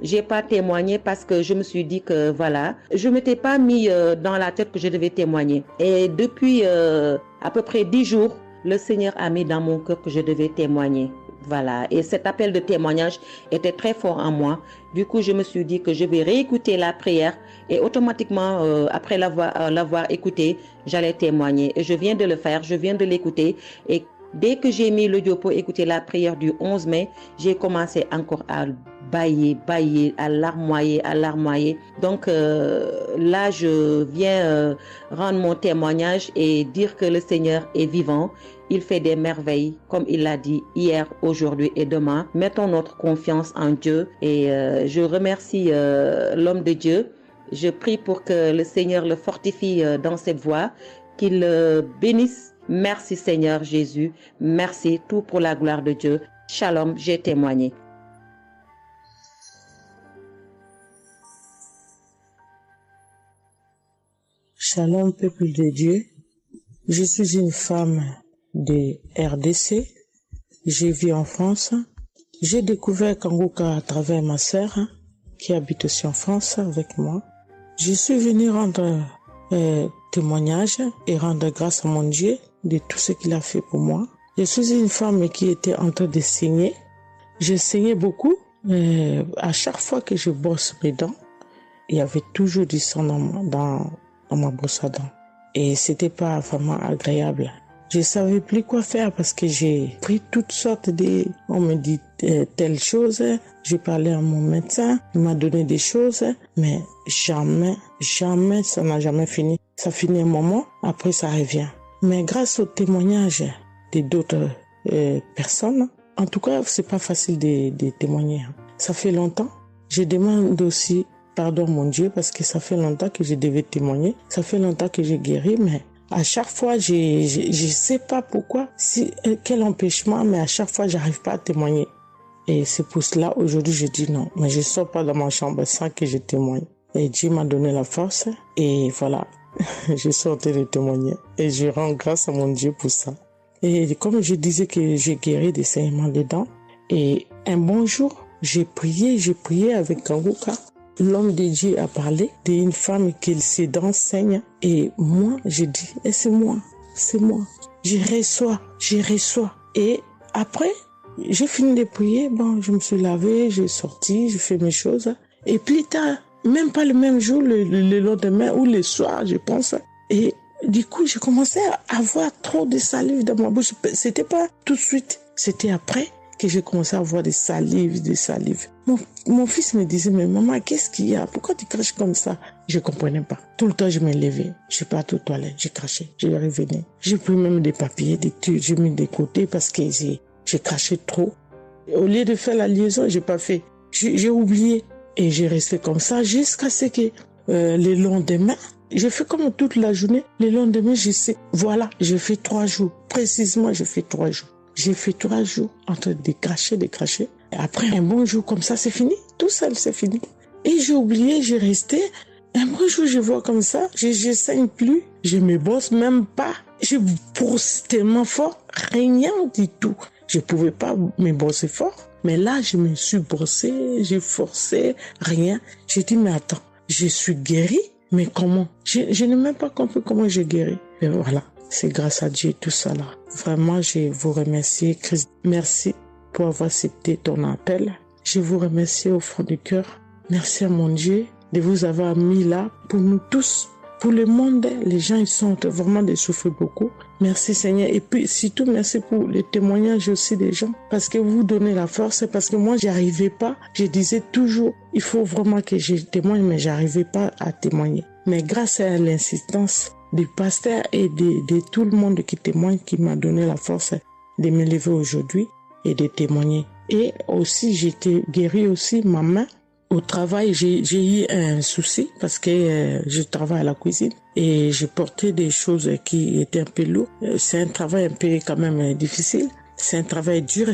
M: j'ai pas témoigné parce que je me suis dit que voilà, je m'étais pas mis dans la tête que je devais témoigner. Et depuis à peu près 10 jours, le Seigneur a mis dans mon cœur que je devais témoigner. Voilà. Et cet appel de témoignage était très fort en moi. Du coup, je me suis dit que je vais réécouter la prière et automatiquement, après l'avoir écouté, j'allais témoigner. Et je viens de le faire, je viens de l'écouter et dès que j'ai mis l'audio pour écouter la prière du 11 mai, j'ai commencé encore à bâiller, à larmoyer. Donc là, je viens rendre mon témoignage et dire que le Seigneur est vivant. Il fait des merveilles, comme il l'a dit hier, aujourd'hui et demain. Mettons notre confiance en Dieu et je remercie l'homme de Dieu. Je prie pour que le Seigneur le fortifie dans cette voie, qu'il le bénisse. Merci Seigneur Jésus, merci, tout pour la gloire de Dieu. Shalom, j'ai témoigné.
N: Shalom, peuple de Dieu. Je suis une femme de RDC. Je vis en France. J'ai découvert Kanguka à travers ma sœur qui habite aussi en France avec moi. Je suis venue rendre témoignage et rendre grâce à mon Dieu de tout ce qu'il a fait pour moi. Je suis une femme qui était en train de saigner. Je saignais beaucoup. À chaque fois que je brosse mes dents, il y avait toujours du sang dans ma brosse à dents. Et c'était pas vraiment agréable. Je savais plus quoi faire parce que j'ai pris toutes sortes de... On me dit telle chose, j'ai parlé à mon médecin, il m'a donné des choses, mais jamais, ça n'a jamais fini. Ça finit un moment, après ça revient. Mais grâce au témoignage de d'autres personnes, en tout cas, c'est pas facile de témoigner. Ça fait longtemps. Je demande aussi pardon, mon Dieu, parce que ça fait longtemps que je devais témoigner. Ça fait longtemps que j'ai guéri, mais à chaque fois, je sais pas pourquoi, quel empêchement, mais à chaque fois, j'arrive pas à témoigner. Et c'est pour cela, aujourd'hui, je dis non. Mais je sors pas de ma chambre sans que je témoigne. Et Dieu m'a donné la force. Et voilà, je suis en train de témoigner. Et je rends grâce à mon Dieu pour ça. Et comme je disais que j'ai guéri des saignements des dents. Et un bon jour, j'ai prié avec Kanguka. L'homme de Dieu a parlé d'une femme qui ses dents saignent. Et moi, j'ai dit, c'est moi. Je reçois. Et après, j'ai fini de prier. Bon, je me suis lavé, j'ai sorti, j'ai fait mes choses. Et plus tard, même pas le même jour, le lendemain ou le soir, je pense. Et du coup, j'ai commencé à avoir trop de salive dans ma bouche. C'était pas tout de suite, c'était après que j'ai commencé à avoir des salives. Mon fils me disait, mais maman, qu'est-ce qu'il y a? Pourquoi tu craches comme ça? Je comprenais pas. Tout le temps, je me levais. Je suis parti aux toilettes, j'ai craché, je revenais. J'ai pris même des papiers, des trucs, j'ai mis de côté parce que j'ai craché trop. Au lieu de faire la liaison, j'ai pas fait. J'ai oublié. Et j'ai resté comme ça jusqu'à ce que le lendemain, j'ai fait comme toute la journée. Le lendemain, je sais, voilà, j'ai fait 3 jours. Précisément, j'ai fait 3 jours. J'ai fait 3 jours en train de cracher. Et après, un bon jour comme ça, c'est fini. Tout seul, c'est fini. Et j'ai oublié, j'ai resté. Un bon jour, je vois comme ça, je saigne plus. Je me brosse même pas. Je brosse tellement fort, rien du tout. Je pouvais pas me brosser fort. Mais là, je me suis brossé, j'ai forcé, rien. J'ai dit, mais attends, je suis guérie, mais comment? Je n'ai même pas compris comment j'ai guéri. Et voilà, c'est grâce à Dieu tout ça là. Vraiment, je vous remercie, Christ. Merci pour avoir accepté ton appel. Je vous remercie au fond du cœur. Merci à mon Dieu de vous avoir mis là pour nous tous. Pour le monde, les gens, ils sont vraiment de souffrir beaucoup. Merci Seigneur. Et puis, surtout, merci pour le témoignage aussi des gens. Parce que vous donnez la force. Parce que moi, j'arrivais pas. Je disais toujours, il faut vraiment que je témoigne, mais j'arrivais pas à témoigner. Mais grâce à l'insistance du pasteur et de tout le monde qui témoigne, qui m'a donné la force de me lever aujourd'hui et de témoigner. Et aussi, j'étais guérie aussi, ma main. Au travail, j'ai eu un souci parce que je travaille à la cuisine et j'ai porté des choses qui étaient un peu lourdes. C'est un travail un peu quand même difficile. C'est un travail dur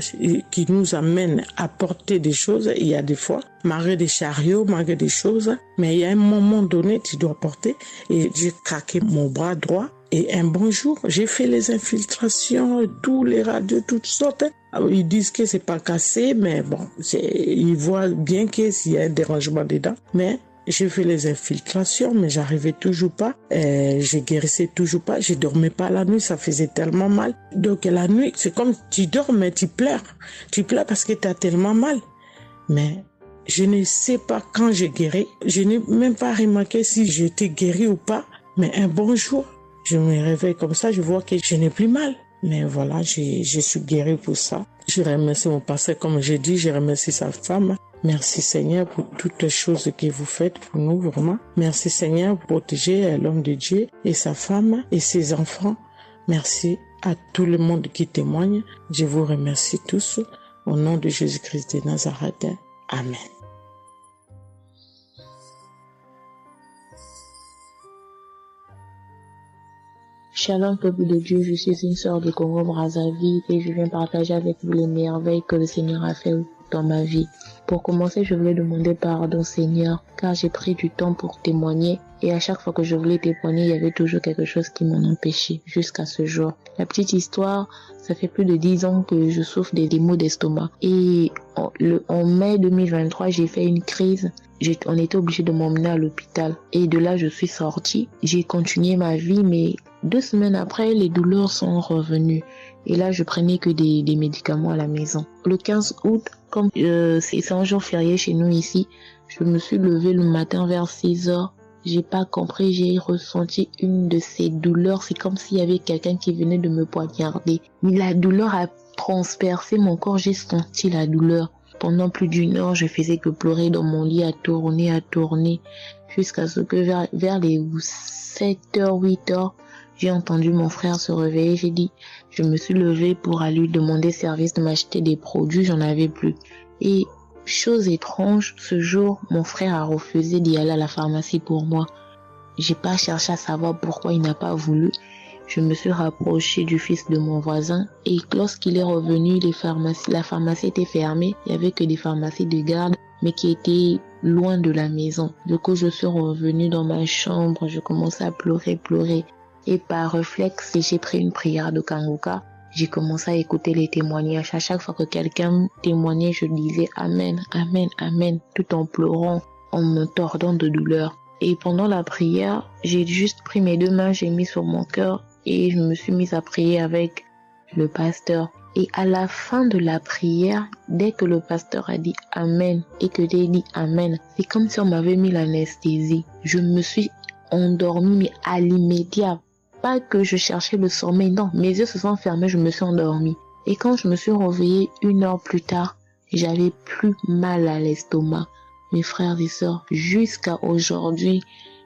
N: qui nous amène à porter des choses. Il y a des fois, malgré des chariots, malgré des choses, mais il y a un moment donné, tu dois porter. Et j'ai craqué mon bras droit. Et un bon jour, j'ai fait les infiltrations, tous les radios, toutes sortes. Ils disent que c'est pas cassé, mais bon, ils voient bien qu'il y a un dérangement dedans. Mais j'ai fait les infiltrations, mais j'arrivais toujours pas. Je guérissais toujours pas. Je dormais pas la nuit, ça faisait tellement mal. Donc la nuit, c'est comme tu dors, mais tu pleures. Tu pleures parce que tu as tellement mal. Mais je ne sais pas quand j'ai guéri. Je n'ai même pas remarqué si j'étais guéri ou pas. Mais un bon jour, je me réveille comme ça, je vois que je n'ai plus mal. Mais voilà, je suis guérie pour ça. Je remercie mon pasteur, comme j'ai dit, je remercie sa femme. Merci Seigneur pour toutes les choses que vous faites pour nous, vraiment. Merci Seigneur pour protéger l'homme de Dieu et sa femme et ses enfants. Merci à tout le monde qui témoigne. Je vous remercie tous. Au nom de Jésus-Christ de Nazareth. Amen.
O: Shalom peuple de Dieu, je suis une sœur de Congo-Brazzaville et je viens partager avec vous les merveilles que le Seigneur a fait dans ma vie. Pour commencer, je voulais demander pardon Seigneur, car j'ai pris du temps pour témoigner et à chaque fois que je voulais témoigner, il y avait toujours quelque chose qui m'en empêchait jusqu'à ce jour. La petite histoire, ça fait plus de 10 ans que je souffre des maux d'estomac et en mai 2023, j'ai fait une crise. On était obligé de m'emmener à l'hôpital et de là, je suis sortie. J'ai continué ma vie, mais 2 semaines après, les douleurs sont revenues. Et là, je prenais que des médicaments à la maison. Le 15 août, comme c'est un jour férié chez nous ici, je me suis levée le matin vers 6 heures. J'ai pas compris, j'ai ressenti une de ces douleurs. C'est comme s'il y avait quelqu'un qui venait de me poignarder. Mais la douleur a transpercé mon corps, j'ai senti la douleur. Pendant plus d'une heure, je faisais que pleurer dans mon lit, à tourner, jusqu'à ce que vers les 7h, 8h, j'ai entendu mon frère se réveiller. Je me suis levée pour aller lui demander service de m'acheter des produits, j'en avais plus. Et chose étrange, ce jour, mon frère a refusé d'y aller à la pharmacie pour moi. J'ai pas cherché à savoir pourquoi il n'a pas voulu. Je me suis rapprochée du fils de mon voisin et lorsqu'il est revenu, la pharmacie était fermée. Il y avait que des pharmacies de garde, mais qui étaient loin de la maison. Du coup, je suis revenue dans ma chambre, je commençais à pleurer. Et par réflexe, j'ai pris une prière de Kanguka. J'ai commencé à écouter les témoignages. À chaque fois que quelqu'un témoignait, je disais Amen, Amen, Amen, tout en pleurant, en me tordant de douleur. Et pendant la prière, j'ai juste pris mes 2 mains, j'ai mis sur mon cœur et je me suis mise à prier avec le pasteur. Et à la fin de la prière, dès que le pasteur a dit Amen et que j'ai dit Amen, c'est comme si on m'avait mis l'anesthésie. Je me suis endormie, mais à l'immédiat. Pas que je cherchais le sommeil, non, mes yeux se sont fermés, je me suis endormie. Et quand je me suis réveillée 1 heure plus tard, j'avais plus mal à l'estomac. Mes frères et sœurs, jusqu'à aujourd'hui,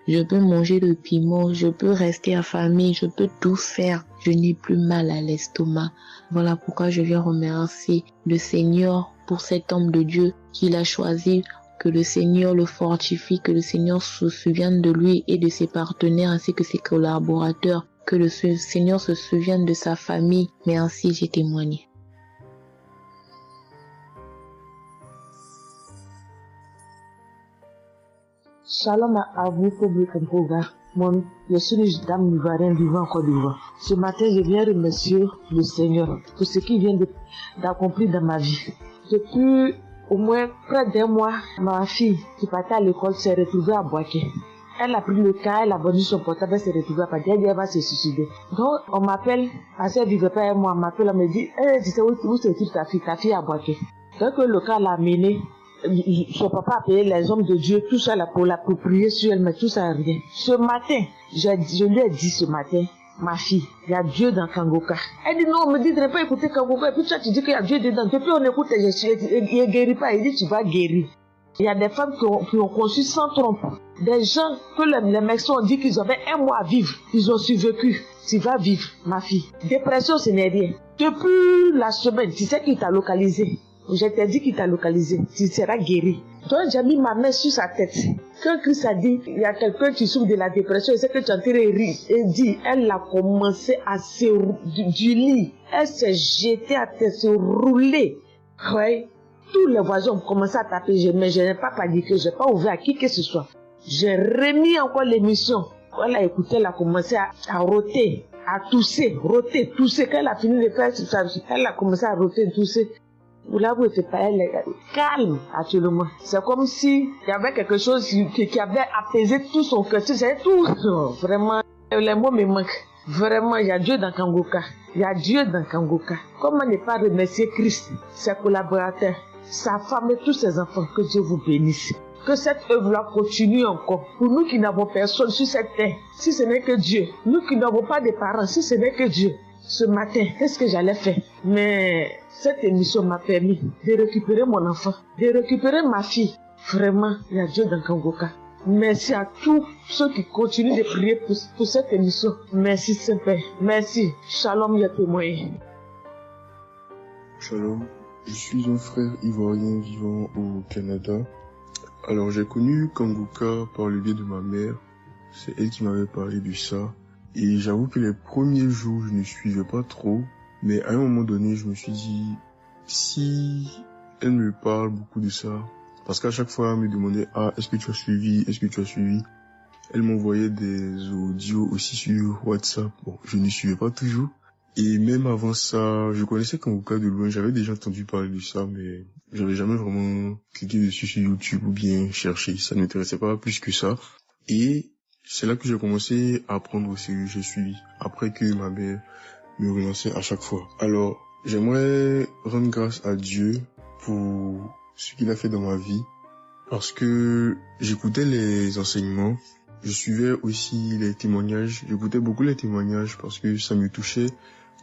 O: je peux manger le piment, je peux rester affamée, je peux tout faire. Je n'ai plus mal à l'estomac. Voilà pourquoi je viens remercier le Seigneur pour cet homme de Dieu qu'il a choisi. Que le Seigneur le fortifie, que le Seigneur se souvienne de lui et de ses partenaires ainsi que ses collaborateurs, que le Seigneur se souvienne de sa famille. Merci, j'ai témoigné.
P: Shalom à vous, public Kanguka. Moi, je suis une dame ivoirienne vivant en Côte d'Ivoire. Ce matin, je viens remercier le Seigneur pour ce qu'il vient d'accomplir dans ma vie. Depuis au moins près d'1 mois, ma fille qui partait à l'école s'est retrouvée à Boaké. Elle a pris le cas, elle a vendu son portable, elle s'est retrouvée à Paris, elle va se suicider. Donc, on m'appelle, parce qu'elle vivait pas avec moi, on m'appelle, on me dit, tu sais où se trouve ta fille à Boaké. Donc, le cas l'a amené, son papa a payé les hommes de Dieu, tout ça là pour prier sur elle, mais tout ça rien. Ce matin, je lui ai dit ce matin, ma fille, il y a Dieu dans Kanguka. Elle dit non, on me dit de ne pas écouter Kanguka. Et puis toi, tu dis qu'il y a Dieu dedans. Depuis on écoute, il ne guérit pas. Il dit tu vas guérir. Il y a des femmes qui ont conçu sans trompe. Des gens que les médecins ont dit qu'ils avaient 1 mois à vivre. Ils ont survécu. Tu vas vivre, ma fille. Dépression, ce n'est rien. Depuis la semaine, tu sais qui t'a localisé. Je t'ai dit qu'il t'a localisé. Tu seras guéri. Donc j'ai mis ma main sur sa tête. Quand Christ a dit, il y a quelqu'un qui souffre de la dépression, et c'est que tu es en train de rire. Et dit, elle a commencé à se du lit. Elle s'est jetée à terre, se rouler. Ouais. Tous les voisins ont commencé à taper, mais je n'ai pas paniqué, je n'ai pas ouvert à qui que ce soit. J'ai remis encore l'émission. Quand elle a écouté, elle a commencé à roter, à tousser. Quand elle a fini de faire ça, elle a commencé à roter, tousser. Là, vous n'êtes pas elle est calme actuellement. C'est comme si il y avait quelque chose qui avait apaisé tout son cœur. C'est tout. Vraiment, les mots me manquent. Vraiment, il y a Dieu dans Kanguka. Il y a Dieu dans Kanguka. Comment ne pas remercier Christ, ses collaborateurs, sa femme et tous ses enfants. Que Dieu vous bénisse. Que cette œuvre-là continue encore. Pour nous qui n'avons personne sur cette terre, si ce n'est que Dieu. Nous qui n'avons pas de parents, si ce n'est que Dieu. Ce matin, qu'est-ce que j'allais faire? Mais cette émission m'a permis de récupérer mon enfant, de récupérer ma fille. Vraiment, il y a Dieu dans Kanguka. Merci à tous ceux qui continuent de prier pour cette émission. Merci Saint-Père. Merci. Shalom, il y a témoigné.
K: Shalom. Je suis un frère ivoirien vivant au Canada. Alors j'ai connu Kanguka par le biais de ma mère. C'est elle qui m'avait parlé de ça. Et j'avoue que les premiers jours, je ne suivais pas trop. Mais à un moment donné, je me suis dit, si elle me parle beaucoup de ça, parce qu'à chaque fois, elle me demandait, est-ce que tu as suivi? Elle m'envoyait des audios aussi sur WhatsApp. Bon, je ne suivais pas toujours. Et même avant ça, je connaissais Kanguka de loin. J'avais déjà entendu parler de ça, mais j'avais jamais vraiment cliqué dessus sur YouTube ou bien cherché. Ça ne m'intéressait pas plus que ça. Et c'est là que j'ai commencé à prendre au sérieux. J'ai suivi. Après que ma mère me relançait à chaque fois. Alors, j'aimerais rendre grâce à Dieu pour ce qu'il a fait dans ma vie. Parce que j'écoutais les enseignements
Q: je suivais aussi les témoignages, j'écoutais beaucoup les témoignages parce que ça me touchait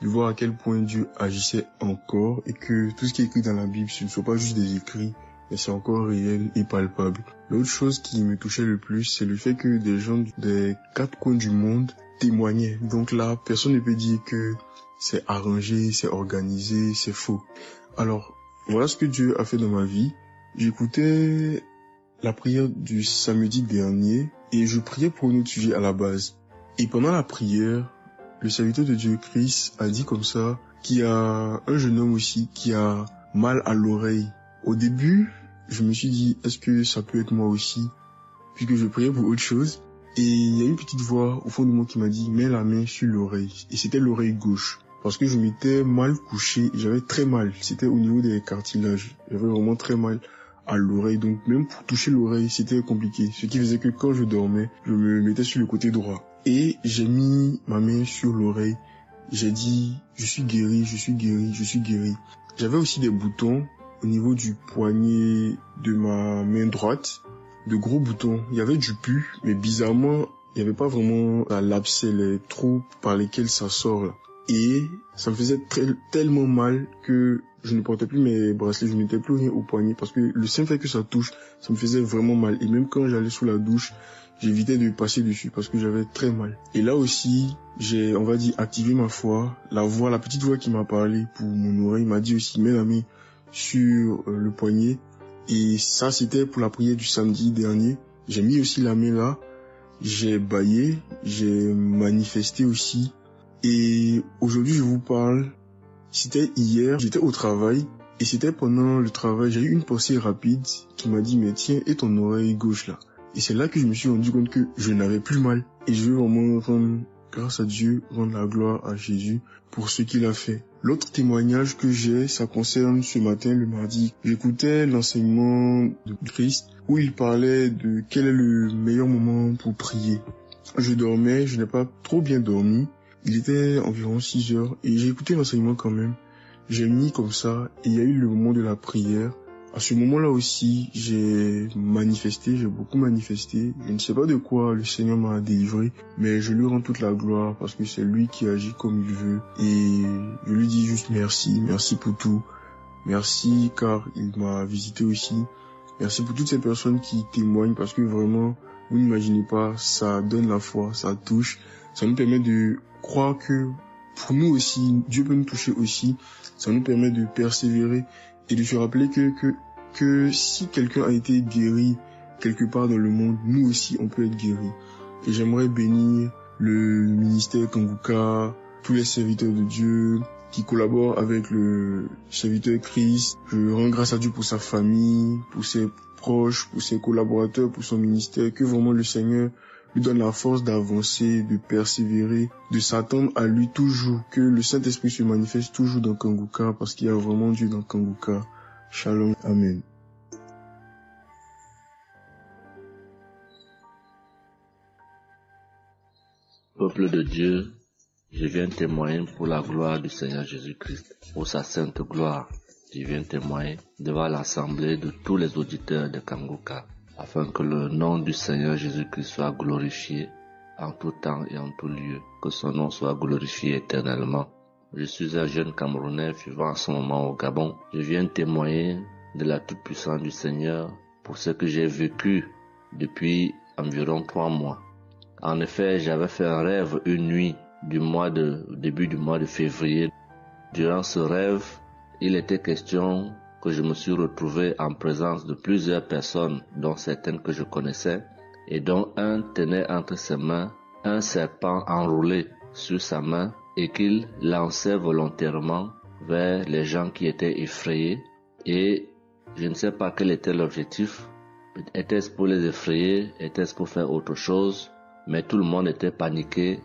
Q: de voir à quel point Dieu agissait encore et que tout ce qui est écrit dans la Bible, ce ne sont pas juste des écrits, mais c'est encore réel et palpable. L'autre chose qui me touchait le plus, c'est le fait que des gens des 4 coins du monde témoignaient. Donc là, personne ne peut dire que c'est arrangé, c'est organisé, c'est faux. Alors, voilà ce que Dieu a fait dans ma vie. J'écoutais la prière du samedi dernier et je priais pour un autre sujet à la base. Et pendant la prière, le serviteur de Dieu, Chris, a dit comme ça qu'il y a un jeune homme aussi qui a mal à l'oreille. Au début, je me suis dit, est-ce que ça peut être moi aussi? Puisque je priais pour autre chose. Et il y a une petite voix au fond de moi qui m'a dit, mets la main sur l'oreille. Et c'était l'oreille gauche. Parce que je m'étais mal couché, j'avais très mal. C'était au niveau des cartilages. J'avais vraiment très mal à l'oreille. Donc même pour toucher l'oreille, c'était compliqué. Ce qui faisait que quand je dormais, je me mettais sur le côté droit. Et j'ai mis ma main sur l'oreille. J'ai dit, je suis guéri, je suis guéri, je suis guéri. J'avais aussi des boutons au niveau du poignet de ma main droite. De gros boutons. Il y avait du pus, mais bizarrement, il n'y avait pas vraiment l'abcès, les trous par lesquels ça sort là. Et ça me faisait tellement mal que je ne portais plus mes bracelets, je ne mettais plus rien au poignet parce que le simple fait que ça touche, ça me faisait vraiment mal. Et même quand j'allais sous la douche, j'évitais de passer dessus parce que j'avais très mal. Et là aussi, j'ai, on va dire, activé ma foi. La petite voix qui m'a parlé pour mon oreille m'a dit aussi, mets la main sur le poignet. Et ça, c'était pour la prière du samedi dernier. J'ai mis aussi la main là. J'ai baillé, j'ai manifesté aussi. Et aujourd'hui, je vous parle, c'était hier, j'étais au travail, et c'était pendant le travail, j'ai eu une pensée rapide qui m'a dit, mais tiens, et ton oreille gauche là? Et c'est là que je me suis rendu compte que je n'avais plus mal. Et je veux vraiment rendre grâce à Dieu, rendre la gloire à Jésus pour ce qu'il a fait. L'autre témoignage que j'ai, ça concerne ce matin, le mardi. J'écoutais l'enseignement de Christ où il parlait de quel est le meilleur moment pour prier. Je dormais, je n'ai pas trop bien dormi. Il était environ 6 heures et j'ai écouté l'enseignement quand même. J'ai mis comme ça et il y a eu le moment de la prière. À ce moment-là aussi, j'ai beaucoup manifesté. Je ne sais pas de quoi le Seigneur m'a délivré, mais je lui rends toute la gloire parce que c'est lui qui agit comme il veut. Et je lui dis juste merci pour tout. Merci car il m'a visité aussi. Merci pour toutes ces personnes qui témoignent parce que vraiment, vous n'imaginez pas, ça donne la foi, ça touche. Ça nous permet de croire que pour nous aussi, Dieu peut nous toucher aussi. Ça nous permet de persévérer et de se rappeler que si quelqu'un a été guéri quelque part dans le monde, nous aussi on peut être guéri. Et j'aimerais bénir le ministère Kanguka, tous les serviteurs de Dieu qui collaborent avec le serviteur Christ. Je rends grâce à Dieu pour sa famille, pour ses proches, pour ses collaborateurs, pour son ministère, que vraiment le Seigneur lui donne la force d'avancer, de persévérer, de s'attendre à lui toujours, que le Saint-Esprit se manifeste toujours dans Kanguka parce qu'il y a vraiment Dieu dans Kanguka. Shalom, Amen.
R: Peuple de Dieu, je viens témoigner pour la gloire du Seigneur Jésus-Christ, pour sa sainte gloire. Je viens témoigner devant l'assemblée de tous les auditeurs de Kanguka, afin que le nom du Seigneur Jésus-Christ soit glorifié en tout temps et en tout lieu, que son nom soit glorifié éternellement. Je suis un jeune Camerounais vivant en ce moment au Gabon. Je viens témoigner de la toute-puissance du Seigneur pour ce que j'ai vécu depuis environ 3 mois. En effet, j'avais fait un rêve une nuit début du mois de février. Durant ce rêve, il était question que je me suis retrouvé en présence de plusieurs personnes, dont certaines que je connaissais, et dont un tenait entre ses mains un serpent enroulé sur sa main et qu'il lançait volontairement vers les gens qui étaient effrayés. Et je ne sais pas quel était l'objectif. Était-ce pour les effrayer? Était-ce pour faire autre chose? Mais tout le monde était paniqué.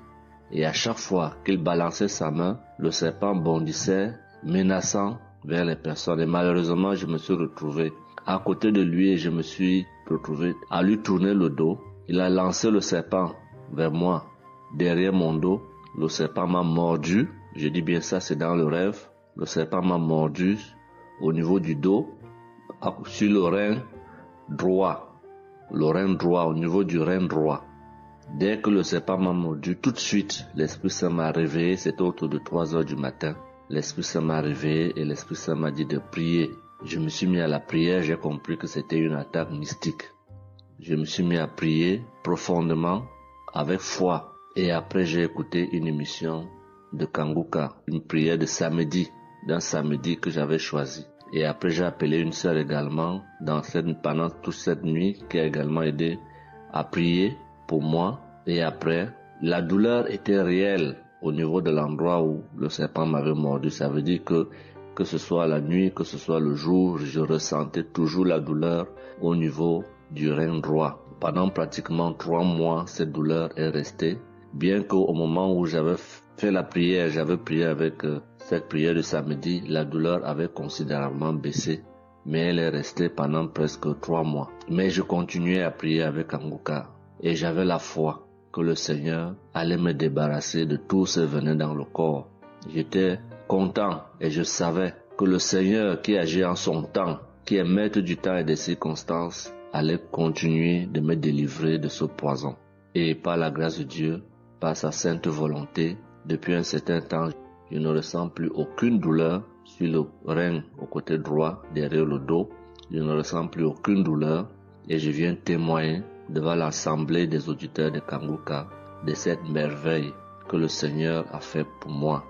R: Et à chaque fois qu'il balançait sa main, le serpent bondissait, menaçant vers les personnes. Et malheureusement, je me suis retrouvé à côté de lui et je me suis retrouvé à lui tourner le dos. Il a lancé le serpent vers moi, derrière mon dos. Le serpent m'a mordu. Je dis bien ça, c'est dans le rêve. Le serpent m'a mordu au niveau du dos, sur le rein droit. Le rein droit, au niveau du rein droit. Dès que le serpent m'a mordu, tout de suite, l'Esprit Saint m'a réveillé. C'était autour de 3 heures du matin. L'Esprit Saint m'a réveillé et l'Esprit Saint m'a dit de prier. Je me suis mis à la prière, j'ai compris que c'était une attaque mystique. Je me suis mis à prier profondément, avec foi. Et après, j'ai écouté une émission de Kanguka, une prière de samedi, d'un samedi que j'avais choisi. Et après, j'ai appelé une sœur également pendant toute cette nuit qui a également aidé à prier pour moi. Et après, la douleur était réelle au niveau de l'endroit où le serpent m'avait mordu. Ça veut dire que ce soit la nuit, que ce soit le jour, je ressentais toujours la douleur au niveau du rein droit. Pendant pratiquement 3 mois, cette douleur est restée. Bien qu'au moment où j'avais fait la prière, j'avais prié avec cette prière de samedi, la douleur avait considérablement baissé. Mais elle est restée pendant presque 3 mois. Mais je continuais à prier avec Kanguka. Et j'avais la foi que le Seigneur allait me débarrasser de tout ce venin dans le corps. J'étais content et je savais que le Seigneur qui agit en son temps, qui est maître du temps et des circonstances, allait continuer de me délivrer de ce poison. Et par la grâce de Dieu, par sa sainte volonté, depuis un certain temps, je ne ressens plus aucune douleur sur le rein au côté droit, derrière le dos. Je ne ressens plus aucune douleur et je viens témoigner devant l'assemblée des auditeurs de Kanguka de cette merveille que le Seigneur a fait pour moi.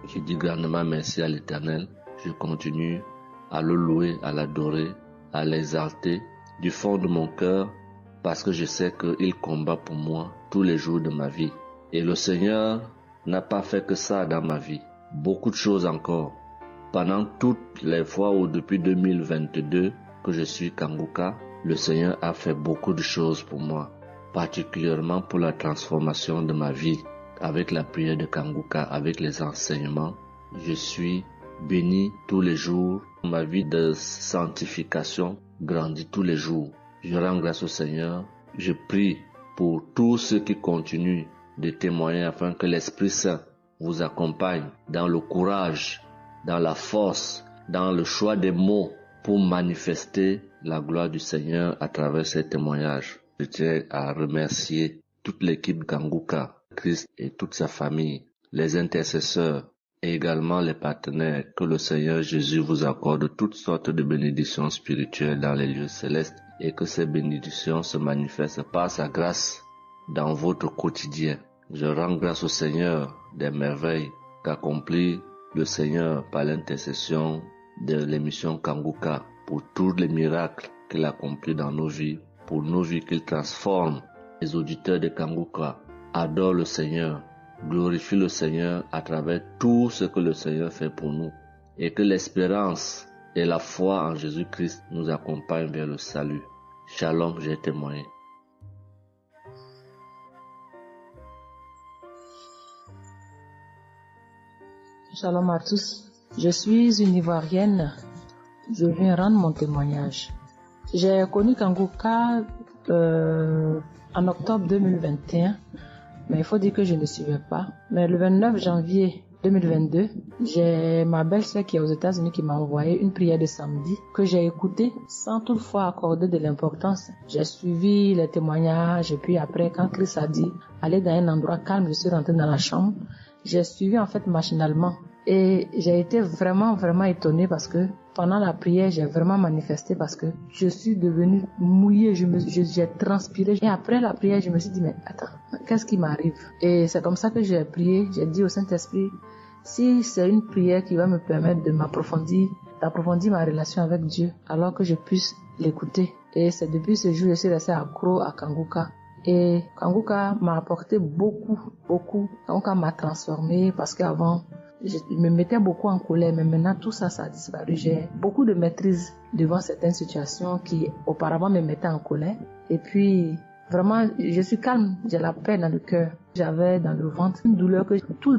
R: Je dis grandement merci à l'Éternel. Je continue à le louer, à l'adorer, à l'exalter du fond de mon cœur parce que je sais qu'il combat pour moi tous les jours de ma vie. Et le Seigneur n'a pas fait que ça dans ma vie. Beaucoup de choses encore. Pendant toutes les fois où depuis 2022 que je suis Kanguka, le Seigneur a fait beaucoup de choses pour moi, particulièrement pour la transformation de ma vie. Avec la prière de Kanguka, avec les enseignements, je suis béni tous les jours. Ma vie de sanctification grandit tous les jours. Je rends grâce au Seigneur. Je prie pour tous ceux qui continuent de témoigner afin que l'Esprit Saint vous accompagne dans le courage, dans la force, dans le choix des mots pour manifester la gloire du Seigneur à travers ces témoignages. Je tiens à remercier toute l'équipe Kanguka, Christ et toute sa famille, les intercesseurs et également les partenaires. Que le Seigneur Jésus vous accorde toutes sortes de bénédictions spirituelles dans les lieux célestes et que ces bénédictions se manifestent par sa grâce dans votre quotidien. Je rends grâce au Seigneur des merveilles qu'accomplit le Seigneur par l'intercession de l'émission Kanguka pour tous les miracles qu'il accomplit dans nos vies, pour nos vies qu'il transforme. Les auditeurs de Kanguka adorent le Seigneur, glorifient le Seigneur à travers tout ce que le Seigneur fait pour nous et que l'espérance et la foi en Jésus-Christ nous accompagnent vers le salut. Shalom, j'ai témoigné.
I: Shalom à tous. Je suis une Ivoirienne. Je viens rendre mon témoignage. J'ai connu Kanguka en octobre 2021, mais il faut dire que je ne suivais pas. Mais le 29 janvier 2022, j'ai ma belle-sœur qui est aux États-Unis qui m'a envoyé une prière de samedi que j'ai écoutée sans toutefois accorder de l'importance. J'ai suivi les témoignages et puis après, quand Christ a dit aller dans un endroit calme, je suis rentrée dans la chambre. J'ai suivi en fait machinalement et j'ai été vraiment étonnée parce que pendant la prière, j'ai vraiment manifesté parce que je suis devenue mouillée, j'ai transpiré. Et après la prière, je me suis dit, mais attends, qu'est-ce qui m'arrive? Et c'est comme ça que j'ai prié, j'ai dit au Saint-Esprit, si c'est une prière qui va me permettre d'approfondir ma relation avec Dieu, alors que je puisse l'écouter. Et c'est depuis ce jour que je suis restée accro à Kanguka. Et Kanguka m'a apporté beaucoup. Kanguka m'a transformée parce qu'avant, je me mettais beaucoup en colère, mais maintenant tout ça a disparu. J'ai beaucoup de maîtrise devant certaines situations qui auparavant me mettaient en colère. Et puis, vraiment, je suis calme, j'ai la paix dans le cœur. J'avais dans le ventre une douleur que c'était tout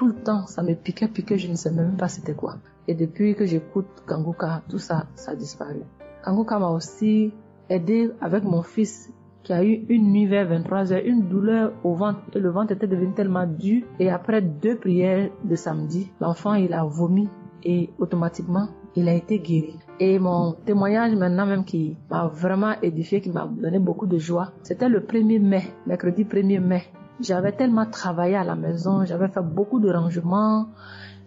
I: le temps, ça me piquait, je ne sais même pas c'était quoi. Et depuis que j'écoute Kanguka, tout ça a disparu. Kanguka m'a aussi aidé avec mon fils qui a eu une nuit vers 23h, une douleur au ventre et le ventre était devenu tellement dur et après 2 prières de samedi, l'enfant il a vomi et automatiquement il a été guéri.
O: Et mon témoignage maintenant même qui m'a vraiment édifié, qui m'a donné beaucoup de joie, c'était le 1er mai, mercredi 1er mai. J'avais tellement travaillé à la maison, j'avais fait beaucoup de rangements,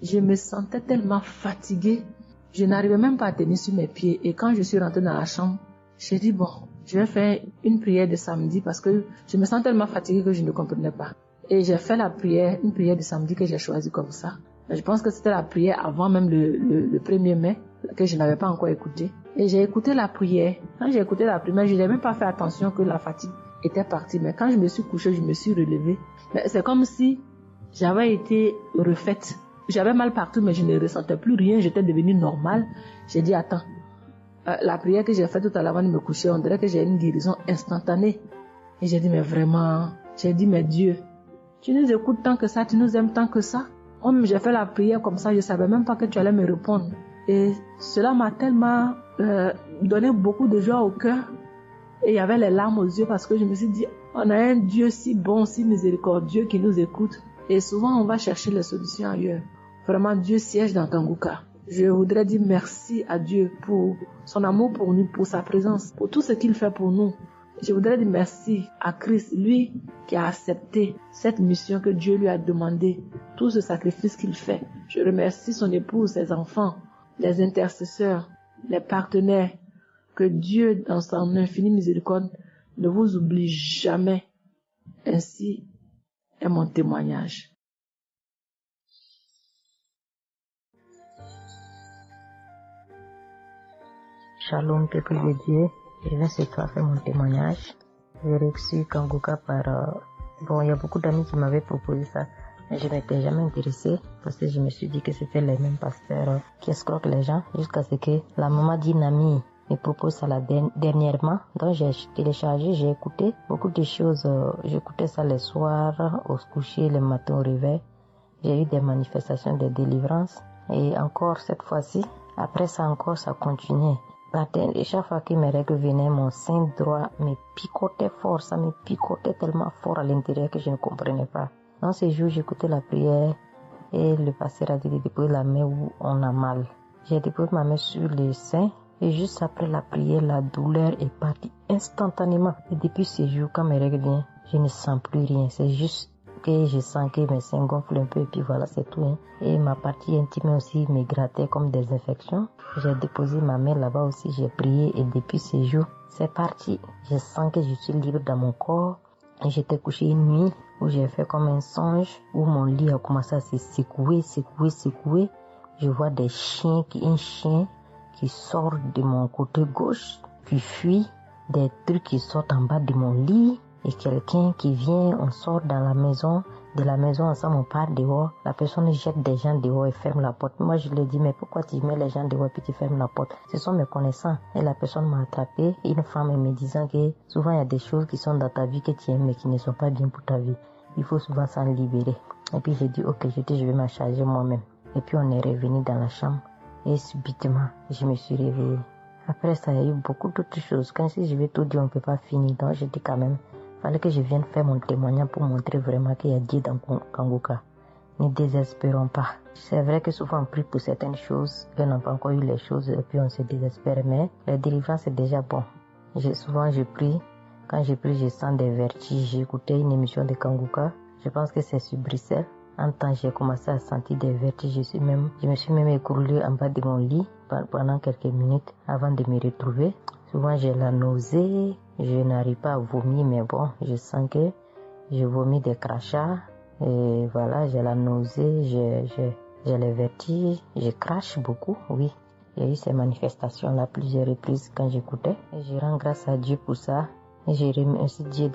O: je me sentais tellement fatiguée, je n'arrivais même pas à tenir sur mes pieds. Et quand je suis rentrée dans la chambre, j'ai dit bon, je vais faire une prière de samedi parce que je me sens tellement fatiguée que je ne comprenais pas. Et j'ai fait la prière, une prière de samedi que j'ai choisie comme ça. Mais je pense que c'était la prière avant même le 1er mai que je n'avais pas encore écouté. Et j'ai écouté la prière. Quand j'ai écouté la prière, je n'ai même pas fait attention que la fatigue était partie. Mais quand je me suis couchée, je me suis relevée. Mais c'est comme si j'avais été refaite. J'avais mal partout, mais je ne ressentais plus rien. J'étais devenue normale. J'ai dit, attends, la prière que j'ai faite tout à l'heure avant de me coucher, on dirait que j'ai une guérison instantanée. Et j'ai dit, mais vraiment, j'ai dit, mais Dieu, tu nous écoutes tant que ça, tu nous aimes tant que ça. J'ai fait la prière comme ça, je ne savais même pas que tu allais me répondre. Et cela m'a tellement donné beaucoup de joie au cœur. Et il y avait les larmes aux yeux parce que je me suis dit, on a un Dieu si bon, si miséricordieux qui nous écoute. Et souvent, on va chercher les solutions ailleurs. Vraiment, Dieu siège dans Kanguka. Je voudrais dire merci à Dieu pour son amour pour nous, pour sa présence, pour tout ce qu'il fait pour nous. Je voudrais dire merci à Christ, lui qui a accepté cette mission que Dieu lui a demandé, tout ce sacrifice qu'il fait. Je remercie son épouse, ses enfants, les intercesseurs, les partenaires. Que Dieu, dans son infinie miséricorde, ne vous oublie jamais. Ainsi est mon témoignage.
S: Shalom, peuple de Dieu. Je viens ce soir faire mon témoignage. J'ai reçu Kanguka par... Bon, il y a beaucoup d'amis qui m'avaient proposé ça. Mais je n'étais jamais intéressée parce que je me suis dit que c'était les mêmes pasteurs qui escroquent les gens jusqu'à ce que la maman d'une amie me propose ça dernièrement. Donc j'ai téléchargé, j'ai écouté beaucoup de choses. J'écoutais ça les soirs, au coucher, le matin au réveil. J'ai eu des manifestations de délivrance. Et encore cette fois-ci, après ça encore, ça continuait. Et chaque fois que mes règles venaient, mon sein droit me picotait fort. Ça me picotait tellement fort à l'intérieur que je ne comprenais pas. Dans ces jours, j'écoutais la prière et le pasteur a dit de déposer la main où on a mal. J'ai déposé ma main sur le sein et juste après la prière, la douleur est partie instantanément. Et depuis ces jours, quand mes règles viennent, je ne sens plus rien. C'est juste que je sens que mes seins gonflent un peu et puis voilà, c'est tout. Hein. Et ma partie intime aussi me grattait comme des infections. J'ai déposé ma main là-bas aussi, j'ai prié et depuis ces jours, c'est parti. Je sens que je suis libre dans mon corps. Et j'étais couché une nuit où j'ai fait comme un songe, où mon lit a commencé à se secouer. Je vois un chien qui sort de mon côté gauche, qui fuit, des trucs qui sortent en bas de mon lit, et quelqu'un qui vient, on sort dans la maison, de la maison ensemble, on part dehors, la personne jette des gens dehors et ferme la porte. Moi je lui ai dit, mais pourquoi tu mets les gens dehors et puis tu fermes la porte? Ce sont mes connaissants. Et la personne m'a attrapé, une femme me disant que souvent il y a des choses qui sont dans ta vie que tu aimes mais qui ne sont pas bien pour ta vie. Il faut souvent s'en libérer. Et puis j'ai dit, ok, je vais m'en charger moi-même. Et puis on est revenu dans la chambre. Et subitement, je me suis réveillée. Après ça, il y a eu beaucoup d'autres choses. Quand si je vais tout dire, on ne peut pas finir. Donc je dis quand même, fallait que je vienne faire mon témoignage pour montrer vraiment qu'il y a Dieu dans Kanguka. Ne désespérons pas. C'est vrai que souvent on prie pour certaines choses, et on n'a pas encore eu les choses, et puis on se désespère. Mais la délivrance c'est déjà bon. Souvent je prie. Quand je prie, je sens des vertiges. J'ai écouté une émission de Kanguka. Je pense que c'est sur Bruxelles. En temps, j'ai commencé à sentir des vertiges. Je me suis même écroulée en bas de mon lit pendant quelques minutes avant de me retrouver. Souvent, j'ai la nausée. Je n'arrive pas à vomir, mais bon, je sens que je vomis des crachats. Et voilà, j'ai la nausée, j'ai les vertiges. Je crache beaucoup, oui. Il y a eu ces manifestations-là plusieurs reprises quand j'écoutais. Et je rends grâce à Dieu pour ça. Et je remercie Dieu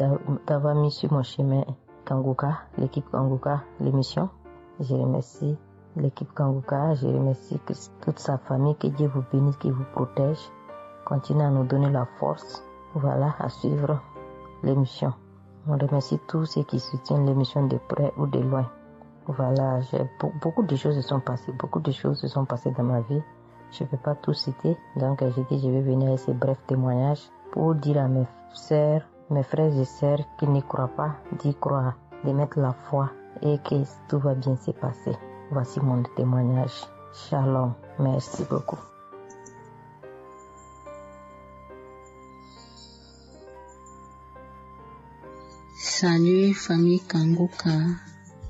S: d'avoir mis sur mon chemin Kanguka, l'équipe Kanguka, l'émission. Je remercie l'équipe Kanguka, je remercie toute sa famille, que Dieu vous bénisse, qu'il vous protège. Continuez à nous donner la force, voilà, à suivre l'émission. On remercie tous ceux qui soutiennent l'émission de près ou de loin. Voilà, beaucoup de choses se sont passées dans ma vie. Je ne peux pas tout citer, donc j'ai dit je vais venir avec ces brefs témoignages pour dire à mes sœurs, mes frères et sœurs qui n'y croient pas, d'y croire, de mettre la foi et que tout va bien se passer. Voici mon témoignage. Shalom. Merci beaucoup.
T: Salut famille Kanguka,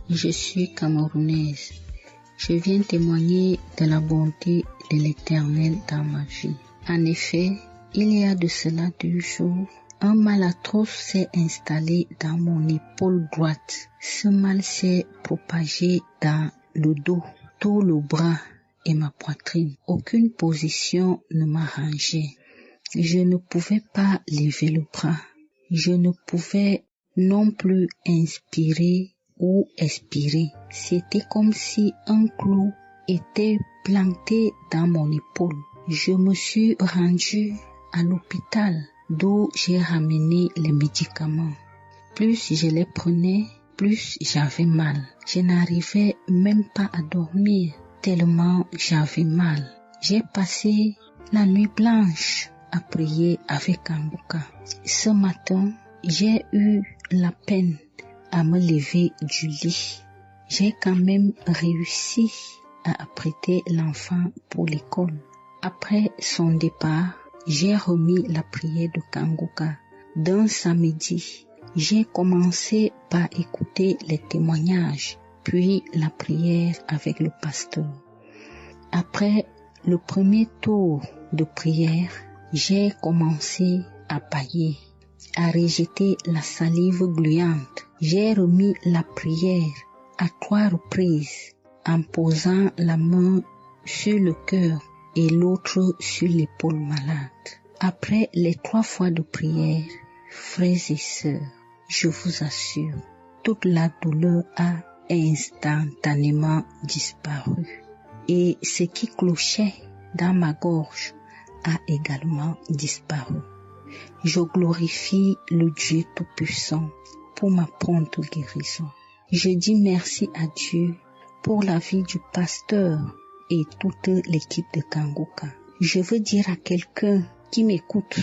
T: je suis camerounaise. Je viens témoigner de la bonté de l'Éternel dans ma vie. En effet, il y a de cela 2 jours, un mal atroce s'est installé dans mon épaule droite. Ce mal s'est propagé dans le dos, tout le bras et ma poitrine. Aucune position ne m'arrangeait. Je ne pouvais pas lever le bras. Je ne pouvais non plus inspirer ou expirer. C'était comme si un clou était planté dans mon épaule. Je me suis rendue à l'hôpital d'où j'ai ramené les médicaments. Plus je les prenais, plus j'avais mal. Je n'arrivais même pas à dormir tellement j'avais mal. J'ai passé la nuit blanche à prier avec Kanguka. Ce matin, j'ai eu la peine à me lever du lit. J'ai quand même réussi à apprêter l'enfant pour l'école. Après son départ, j'ai remis la prière de Kanguka. D'un samedi, j'ai commencé par écouter les témoignages, puis la prière avec le pasteur. Après le premier tour de prière, j'ai commencé à bâiller, à rejeter la salive gluante. J'ai remis la prière à 3 reprises en posant la main sur le cœur et l'autre sur l'épaule malade. Après les 3 fois de prière, frères et sœurs, je vous assure, toute la douleur a instantanément disparu et ce qui clochait dans ma gorge a également disparu. Je glorifie le Dieu Tout-Puissant pour ma prompte guérison. Je dis merci à Dieu pour la vie du pasteur et toute l'équipe de Kanguka. Je veux dire à quelqu'un qui m'écoute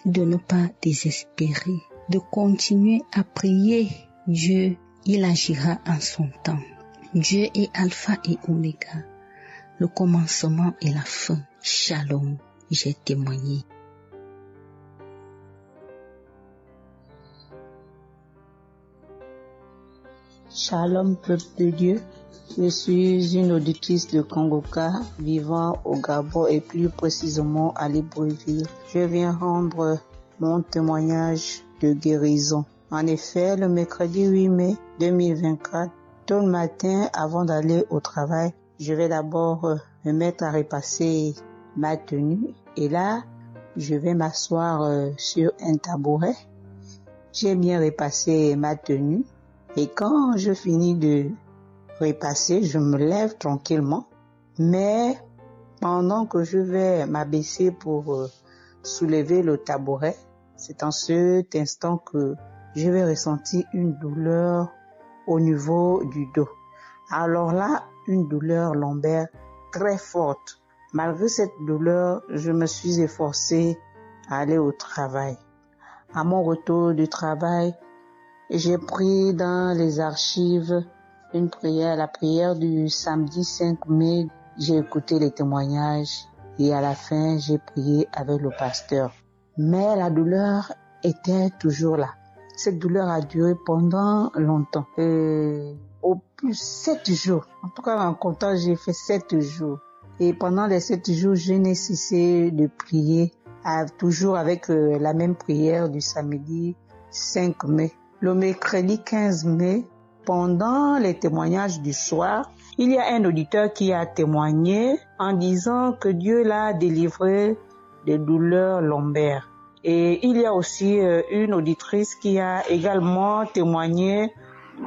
T: de ne pas désespérer, de continuer à prier. Dieu, il agira en son temps. Dieu est Alpha et Oméga, le commencement et la fin. Shalom, j'ai témoigné.
U: Shalom, peuple de Dieu. Je suis une auditrice de Kanguka vivant au Gabon et plus précisément à Libreville. Je viens rendre mon témoignage de guérison. En effet, le mercredi 8 mai 2024, tôt le matin avant d'aller au travail, je vais d'abord me mettre à repasser ma tenue et là, je vais m'asseoir sur un tabouret. J'ai bien repassé ma tenue et quand je finis de repasser, je me lève tranquillement. Mais pendant que je vais m'abaisser pour soulever le tabouret, c'est en cet instant que je vais ressentir une douleur au niveau du dos. Alors là, une douleur lombaire très forte. Malgré cette douleur, je me suis efforcée à aller au travail. À mon retour du travail, j'ai pris dans les archives une prière, la prière du samedi 5 mai. J'ai écouté les témoignages et à la fin, j'ai prié avec le pasteur. Mais la douleur était toujours là. Cette douleur a duré pendant longtemps. Au plus 7 jours. En tout cas, en comptant, j'ai fait 7 jours. Et pendant les 7 jours, je n'ai cessé de prier, toujours avec la même prière du samedi 5 mai. Le mercredi 15 mai, pendant les témoignages du soir, il y a un auditeur qui a témoigné en disant que Dieu l'a délivré des douleurs lombaires. Et il y a aussi une auditrice qui a également témoigné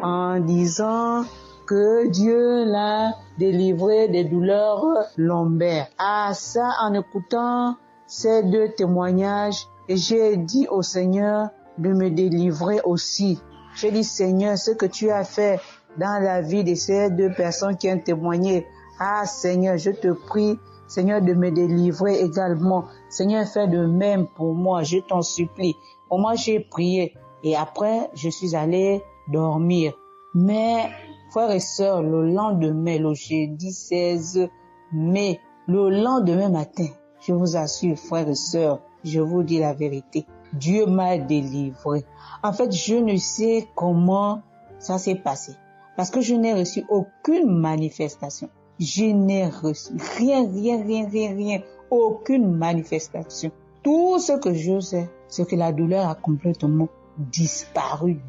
U: en disant que Dieu l'a délivré des douleurs lombaires. Ah, ça, en écoutant ces 2 témoignages, j'ai dit au Seigneur de me délivrer aussi. J'ai dit, Seigneur, ce que tu as fait dans la vie de ces 2 personnes qui ont témoigné, ah Seigneur, je te prie, Seigneur, de me délivrer également. Seigneur, fais de même pour moi, je t'en supplie. Pour moi, j'ai prié et après, je suis allé dormir. Mais, frères et sœurs, le lendemain, le jeudi 16 mai, le lendemain matin, je vous assure, frères et sœurs, je vous dis la vérité. Dieu m'a délivré. En fait, je ne sais comment ça s'est passé. Parce que je n'ai reçu aucune manifestation. Je n'ai reçu rien. Aucune manifestation. Tout ce que je sais, c'est que la douleur a complètement disparu.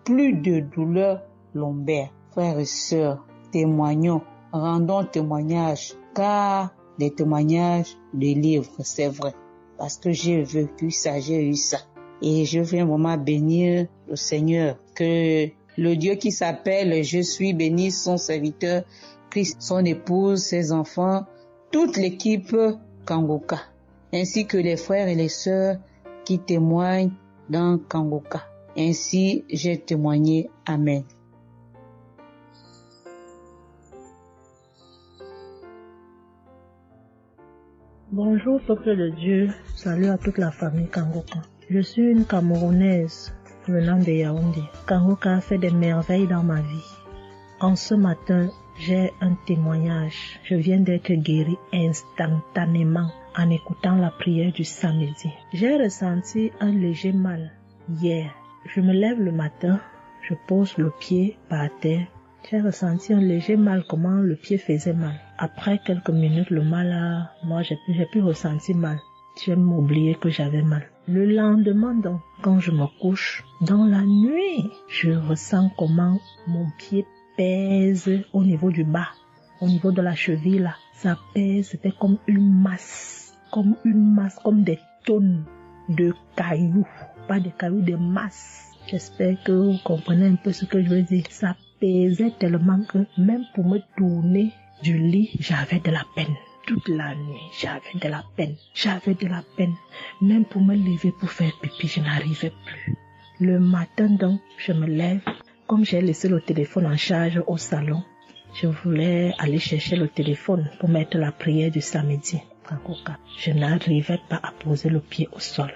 U: Plus de douleur lombaire. Frères et sœurs, témoignons, rendons témoignage, car les témoignages délivrent, c'est vrai. Parce que j'ai vécu ça, j'ai eu ça. Et je viens vraiment bénir le Seigneur, que le Dieu qui s'appelle Je suis béni, son serviteur, Christ, son épouse, ses enfants, toute l'équipe Kangoka, ainsi que les frères et les sœurs qui témoignent dans Kangoka. Ainsi, j'ai témoigné. Amen.
B: Bonjour peuple de Dieu, salut à toute la famille Kangoka. Je suis une Camerounaise venant de Yaoundé. Kangoka a fait des merveilles dans ma vie. En ce matin, j'ai un témoignage. Je viens d'être guérie instantanément en écoutant la prière du samedi. J'ai ressenti un léger mal hier. Je me lève le matin, je pose le pied par terre. J'ai ressenti un léger mal, comment le pied faisait mal. Après quelques minutes, le mal j'ai pu ressentir mal. J'ai oublié que j'avais mal. Le lendemain donc, quand je me couche, dans la nuit, je ressens comment mon pied pèse au niveau du bas, au niveau de la cheville là. Ça pèse, c'était comme une masse, comme des tonnes de cailloux. Pas des cailloux, des masses. J'espère que vous comprenez un peu ce que je veux dire. Ça pesait tellement que même pour me tourner du lit, j'avais de la peine. Toute la nuit, j'avais de la peine. Même pour me lever pour faire pipi, je n'arrivais plus. Le matin donc, je me lève. Comme j'ai laissé le téléphone en charge au salon, je voulais aller chercher le téléphone pour mettre la prière du samedi. Je n'arrivais pas à poser le pied au sol.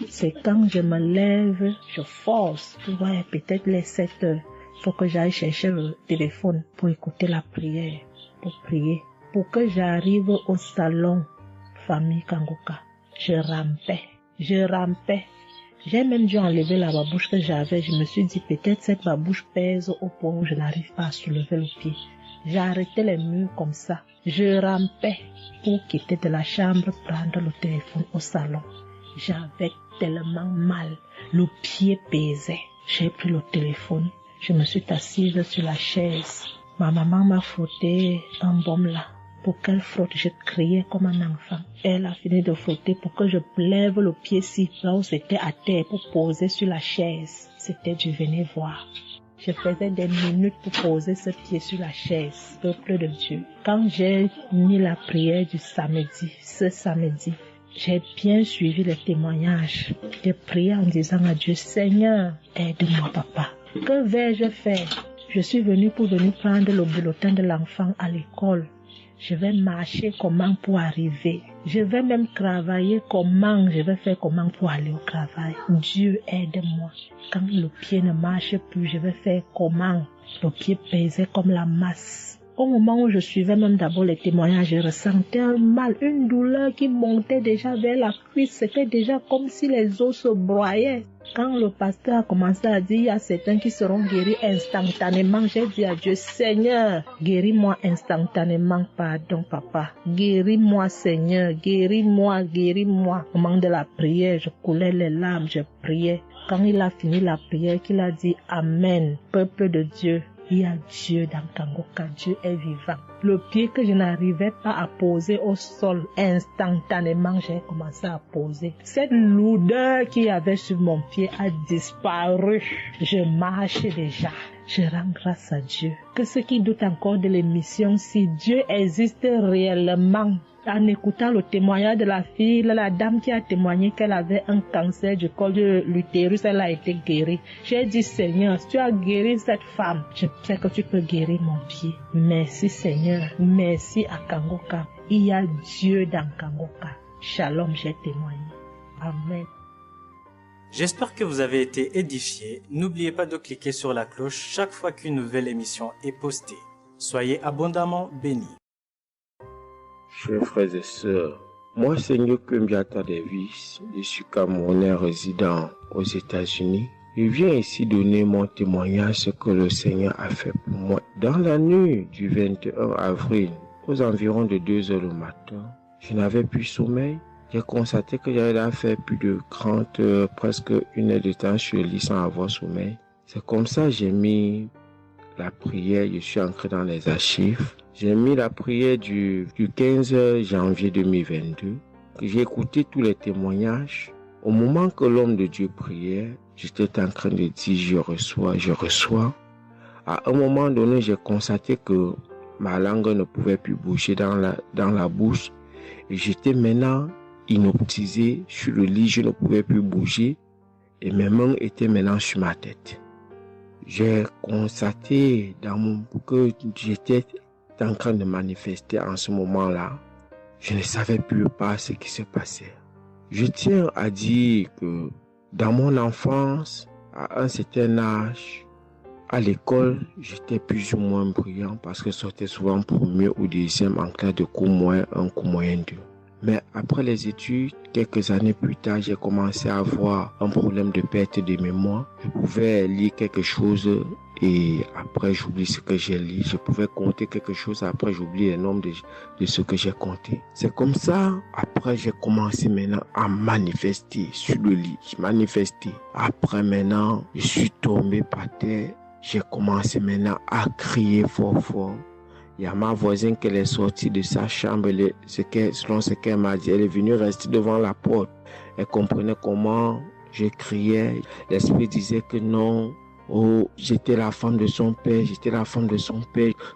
B: C'est quand je me lève, je force. Ouais, peut-être les 7 heures. Il faut que j'aille chercher le téléphone pour écouter la prière, pour prier. Pour que j'arrive au salon, famille Kangoka, je rampais. J'ai même dû enlever la babouche que j'avais. Je me suis dit, peut-être cette babouche pèse au point où je n'arrive pas à soulever le pied. J'ai arrêté les murs comme ça. Je rampais pour quitter de la chambre, prendre le téléphone au salon. J'avais tellement mal. Le pied pesait. J'ai pris le téléphone. Je me suis assise sur la chaise. Ma maman m'a frotté un baume là. Pour qu'elle frotte, je criais comme un enfant. Elle a fini de frotter pour que je lève le pied-ci, là où c'était à terre, pour poser sur la chaise. C'était du venez voir. Je faisais des minutes pour poser ce pied sur la chaise, peuple de Dieu. Quand j'ai mis la prière du samedi, ce samedi, j'ai bien suivi les témoignages. J'ai prié en disant à Dieu, Seigneur, aide-moi papa. Que vais-je faire? Je suis venue pour prendre le bulletin de l'enfant à l'école. Je vais marcher comment pour arriver. Je vais même travailler comment. Je vais faire comment pour aller au travail. Dieu aide-moi. Quand le pied ne marche plus, je vais faire comment? Le pied pesait comme la masse. Au moment où je suivais même d'abord les témoignages, je ressentais un mal, une douleur qui montait déjà vers la cuisse. C'était déjà comme si les os se broyaient. Quand le pasteur a commencé à dire, il y a certains qui seront guéris instantanément, j'ai dit à Dieu, Seigneur, guéris-moi instantanément, pardon papa. Guéris-moi Seigneur, guéris-moi. Au moment de la prière, je coulais les larmes, je priais. Quand il a fini la prière, qu'il a dit Amen, peuple de Dieu. Il y a Dieu dans Kangoka, Dieu est vivant. Le pied que je n'arrivais pas à poser au sol, instantanément, j'ai commencé à poser. Cette lourdeur qu'il y avait sur mon pied a disparu. Je marche déjà. Je rends grâce à Dieu. Que ceux qui doutent encore de l'émission, si Dieu existe réellement, en écoutant le témoignage de la fille, la dame qui a témoigné qu'elle avait un cancer du col de l'utérus, elle a été guérie. J'ai dit, Seigneur, si tu as guéri cette femme, je sais que tu peux guérir mon pied. Merci Seigneur, merci à Kangoka. Il y a Dieu dans Kangoka. Shalom, j'ai témoigné. Amen.
A: J'espère que vous avez été édifiés. N'oubliez pas de cliquer sur la cloche chaque fois qu'une nouvelle émission est postée. Soyez abondamment bénis.
R: Chers frères et sœurs,
C: Moi, Seigneur Kumbiata Davis, je suis Camerounais résident aux États-Unis. Je viens ici donner mon témoignage ce que le Seigneur a fait pour moi. Dans la nuit du 21 avril, aux environs de 2 heures du matin, je n'avais plus sommeil. J'ai constaté que j'avais fait plus de 30 heures, presque 1 heure de temps sur le lit sans avoir sommeil. C'est comme ça que j'ai mis la prière, je suis entré dans les archives. J'ai mis la prière du 15 janvier 2022. J'ai écouté tous les témoignages. Au moment que l'homme de Dieu priait, j'étais en train de dire je reçois. À un moment donné, j'ai constaté que ma langue ne pouvait plus bouger dans la bouche. Et j'étais maintenant inoptisé sur le lit, je ne pouvais plus bouger. Et mes mains étaient maintenant sur ma tête. J'ai constaté que j'étais en train de manifester en ce moment-là. Je ne savais plus pas ce qui se passait. Je tiens à dire que dans mon enfance, à un certain âge, à l'école, j'étais plus ou moins brillant parce que je sortais souvent premier ou deuxième en classe de cours moyen 1, cours moyen 2. Mais après les études, quelques années plus tard, j'ai commencé à avoir un problème de perte de mémoire. Je pouvais lire quelque chose et après j'oublie ce que j'ai lu. Je pouvais compter quelque chose, après j'oublie le nombre de ce que j'ai compté. C'est comme ça, après j'ai commencé maintenant à manifester sur le lit. Je manifestais. Après maintenant, je suis tombé par terre. J'ai commencé maintenant à crier fort fort. Il y a ma voisine qui est sortie de sa chambre, selon ce qu'elle m'a dit, elle est venue rester devant la porte. Elle comprenait comment je criais. L'esprit disait que non, oh, j'étais la femme de son père,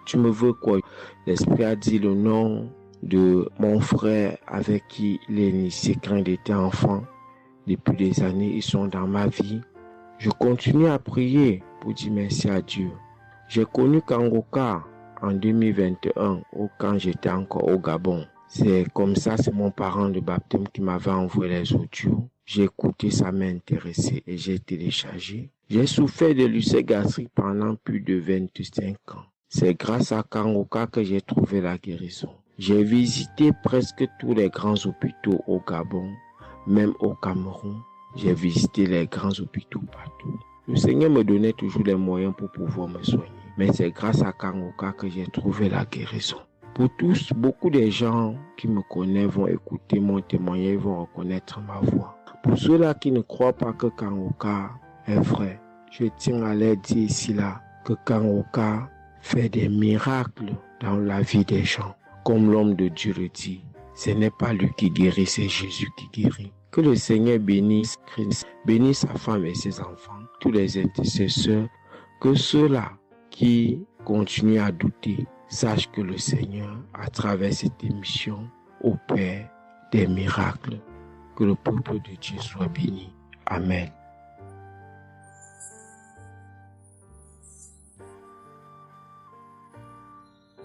C: tu me veux quoi? L'esprit a dit le nom de mon frère avec qui il est initié quand il était enfant. Depuis des années, ils sont dans ma vie. Je continue à prier pour dire merci à Dieu. J'ai connu Kangoka en 2021, quand j'étais encore au Gabon. C'est comme ça, c'est mon parent de baptême qui m'avait envoyé les audios. J'ai écouté, ça m'a intéressé et j'ai téléchargé. J'ai souffert de l'ulcère gastrique pendant plus de 25 ans. C'est grâce à Kangoka que j'ai trouvé la guérison. J'ai visité presque tous les grands hôpitaux au Gabon, même au Cameroun. J'ai visité les grands hôpitaux partout. Le Seigneur me donnait toujours les moyens pour pouvoir me soigner. Mais c'est grâce à Kangoka que j'ai trouvé la guérison. Pour tous, beaucoup de gens qui me connaissent vont écouter mon témoignage, vont reconnaître ma voix. Pour ceux-là qui ne croient pas que Kangoka est vrai, je tiens à leur dire ici là que Kangoka fait des miracles dans la vie des gens. Comme l'homme de Dieu le dit, ce n'est pas lui qui guérit, c'est Jésus qui guérit. Que le Seigneur bénisse Christ, bénisse sa femme et ses enfants, tous les intercesseurs, que ceux-là qui continuent à douter sachent que le Seigneur, à travers cette émission, opère des miracles. Que le peuple de Dieu soit béni. Amen.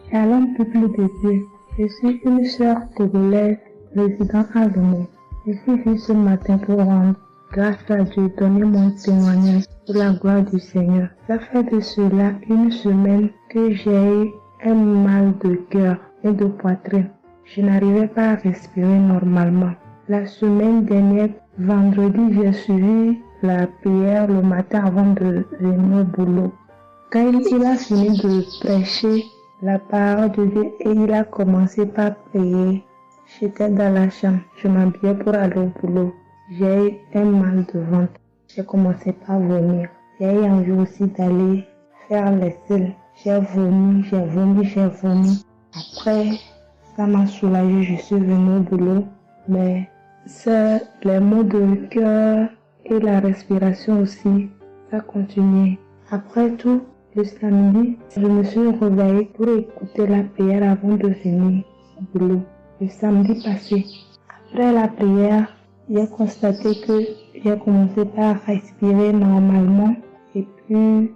V: Shalom, peuple de Dieu. Je suis une sœur togolaise résidant à Lomé. Je suis venue ce matin pour rendre grâce à Dieu, donner mon témoignage pour la gloire du Seigneur. Ça fait de cela une semaine que j'ai eu un mal de cœur et de poitrine. Je n'arrivais pas à respirer normalement. La semaine dernière, vendredi, j'ai suivi la prière le matin avant de venir au boulot. Quand il a fini de prêcher la parole de Dieu et il a commencé par prier, j'étais dans la chambre, je m'habillais pour aller au boulot. J'ai eu un mal de ventre. J'ai commencé par vomir. J'ai eu envie aussi d'aller faire les selles. J'ai vomi. Après, ça m'a soulagé, je suis venue au boulot. Mais c'est les maux de cœur et la respiration aussi, ça continuait. Après tout, le samedi, je me suis réveillée pour écouter la prière avant de venir au boulot. Le samedi passé, après la prière, j'ai constaté que j'ai commencé par respirer normalement et puis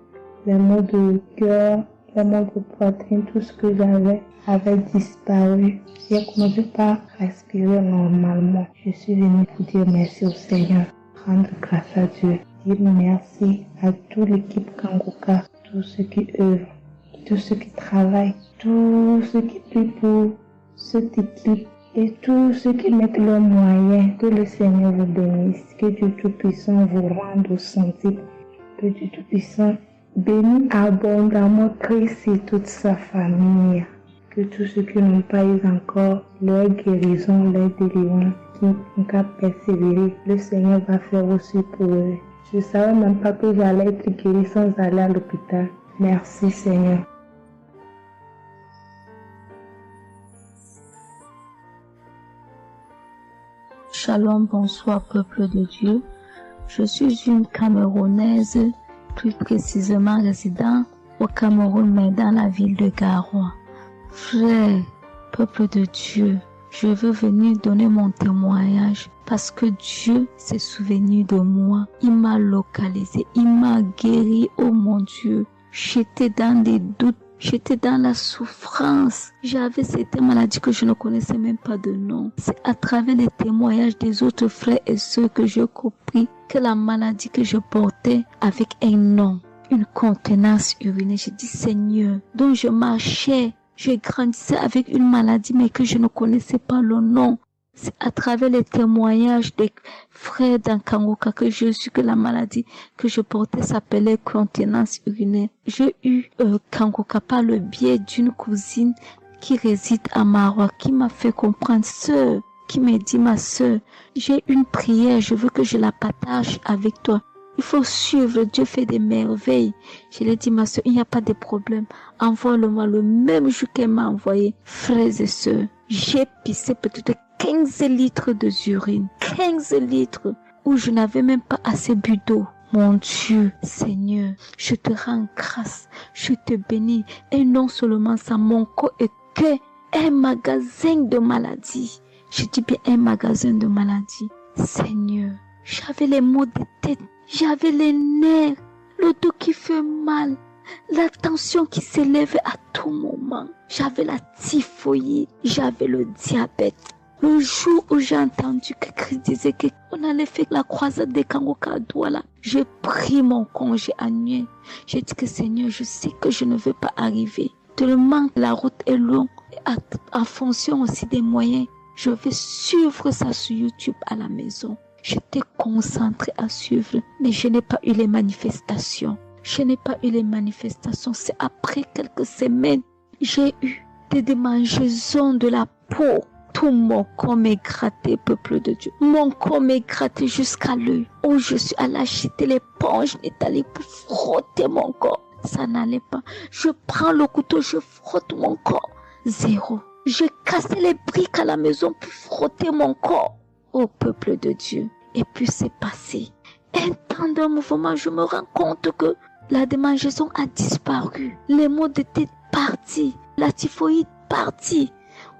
V: les maux de cœur, les maux de poitrine, tout ce que j'avais avait disparu. J'ai commencé par respirer normalement. Je suis venue pour dire merci au Seigneur, rendre grâce à Dieu, dire merci à toute l'équipe Kangoka, tous ceux qui œuvrent, tous ceux qui travaillent, tous ceux qui prient pour cette équipe Et tous ceux qui mettent leurs moyens, que le Seigneur vous bénisse, que Dieu Tout-Puissant vous rende au centime, que Dieu Tout-Puissant bénisse abondamment Christ et toute sa famille, que tous ceux qui n'ont pas eu encore leur guérison, leur délivrance, qui n'ont qu'à persévérer, le Seigneur va faire aussi pour eux. Je ne savais même pas que j'allais être guérie sans aller à l'hôpital. Merci Seigneur.
O: Shalom, bonsoir peuple de Dieu. Je suis une Camerounaise, plus précisément résident au Cameroun, mais dans la ville de Garoua. Frère, peuple de Dieu, je veux venir donner mon témoignage parce que Dieu s'est souvenu de moi. Il m'a localisé, il m'a guéri, oh mon Dieu. J'étais dans des doutes. J'étais dans la souffrance. J'avais cette maladie que je ne connaissais même pas de nom. C'est à travers les témoignages des autres frères et sœurs que j'ai compris que la maladie que je portais avec un nom, une contenance urinaire. J'ai dit Seigneur, donc je marchais, je grandissais avec une maladie mais que je ne connaissais pas le nom. C'est à travers les témoignages des frères d'Ankangoka que je suis que la maladie que je portais s'appelait contenance urinaire. J'ai eu Kangoka par le biais d'une cousine qui réside à Marois, qui m'a fait comprendre, sœur, qui m'a dit, ma sœur, j'ai une prière, je veux que je la partage avec toi. Il faut suivre, Dieu fait des merveilles. Je lui ai dit, ma sœur, il n'y a pas de problème. Envoie-le-moi le même jour qu'elle m'a envoyé. Frères et sœurs, j'ai pissé peut-être 15 litres d'urine, 15 litres, où je n'avais même pas assez bu d'eau. Mon Dieu, Seigneur, je te rends grâce, je te bénis. Et non seulement ça, mon corps est que un magasin de maladies. Je dis bien un magasin de maladies. Seigneur, j'avais les maux de tête, j'avais les nerfs, le dos qui fait mal, la tension qui s'élevait à tout moment. J'avais la typhoïde, j'avais le diabète. Le jour où j'ai entendu que Christ disait qu'on allait faire la croisade des Kangoka à Douala, j'ai pris mon congé annuel. J'ai dit que Seigneur, je sais que je ne veux pas arriver. Tellement la route est longue, en fonction aussi des moyens. Je vais suivre ça sur YouTube à la maison. J'étais concentrée à suivre, mais je n'ai pas eu les manifestations. Je n'ai pas eu les manifestations. C'est après quelques semaines, j'ai eu des démangeaisons de la peau. Tout mon corps m'est gratté, peuple de Dieu. Mon corps m'est gratté jusqu'à l'œil. Où je suis allée acheter l'éponge, allée pour frotter mon corps. Ça n'allait pas. Je prends le couteau, je frotte mon corps. Zéro. J'ai cassé les briques à la maison pour frotter mon corps. Ô peuple de Dieu. Et puis c'est passé. Un temps de mouvement, je me rends compte que la démangeaison a disparu. Les maux de tête partis. La typhoïde partie.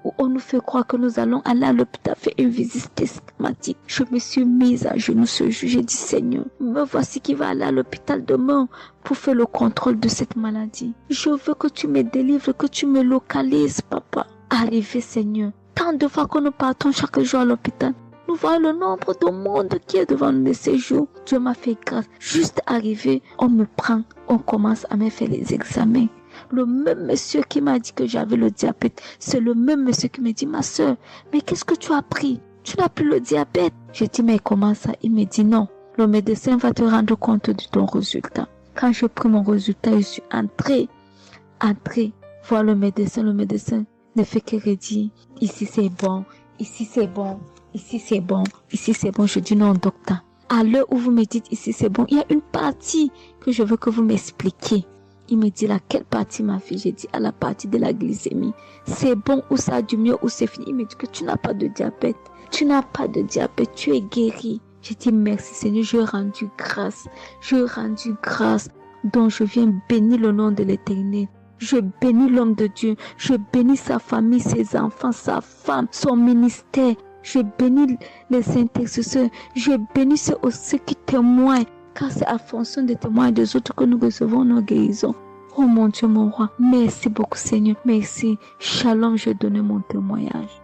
O: Où on nous fait croire que nous allons aller à l'hôpital faire une visite systématique. Je me suis mise à genoux ce jour. J'ai dit Seigneur, me voici qui va aller à l'hôpital demain pour faire le contrôle de cette maladie. Je veux que tu me délivres, que tu me localises, papa. Arrivé Seigneur, tant de fois que nous partons chaque jour à l'hôpital, nous voyons le nombre de monde qui est devant nous de ces jours. Dieu m'a fait grâce. Juste arrivé, on me prend, on commence à me faire les examens. Le même monsieur qui m'a dit que j'avais le diabète, c'est le même monsieur qui me dit, ma soeur, mais qu'est-ce que tu as pris? Tu n'as plus le diabète. J'ai dit, mais comment ça? Il me dit, non, le médecin va te rendre compte de ton résultat. Quand j'ai pris mon résultat, je suis entrée, voir le médecin ne fait que redire, ici c'est bon, ici c'est bon, ici c'est bon, ici c'est bon. Je dis, non docteur, à l'heure où vous me dites ici c'est bon, il y a une partie que je veux que vous m'expliquiez. Il me dit, laquelle partie, ma fille? J'ai dit, à la partie de la glycémie. C'est bon ou ça a du mieux ou c'est fini? Il me dit que tu n'as pas de diabète. Tu n'as pas de diabète, tu es guéri. J'ai dit, merci Seigneur, je rendu grâce. Donc je viens bénir le nom de l'Éternel. Je bénis l'homme de Dieu. Je bénis sa famille, ses enfants, sa femme, son ministère. Je bénis les intercesseurs. Je bénis ceux qui témoignent. Car c'est à fonction des témoins des autres que nous recevons nos guérisons. Oh mon Dieu, mon roi, merci beaucoup Seigneur, merci. Shalom, je donne mon témoignage.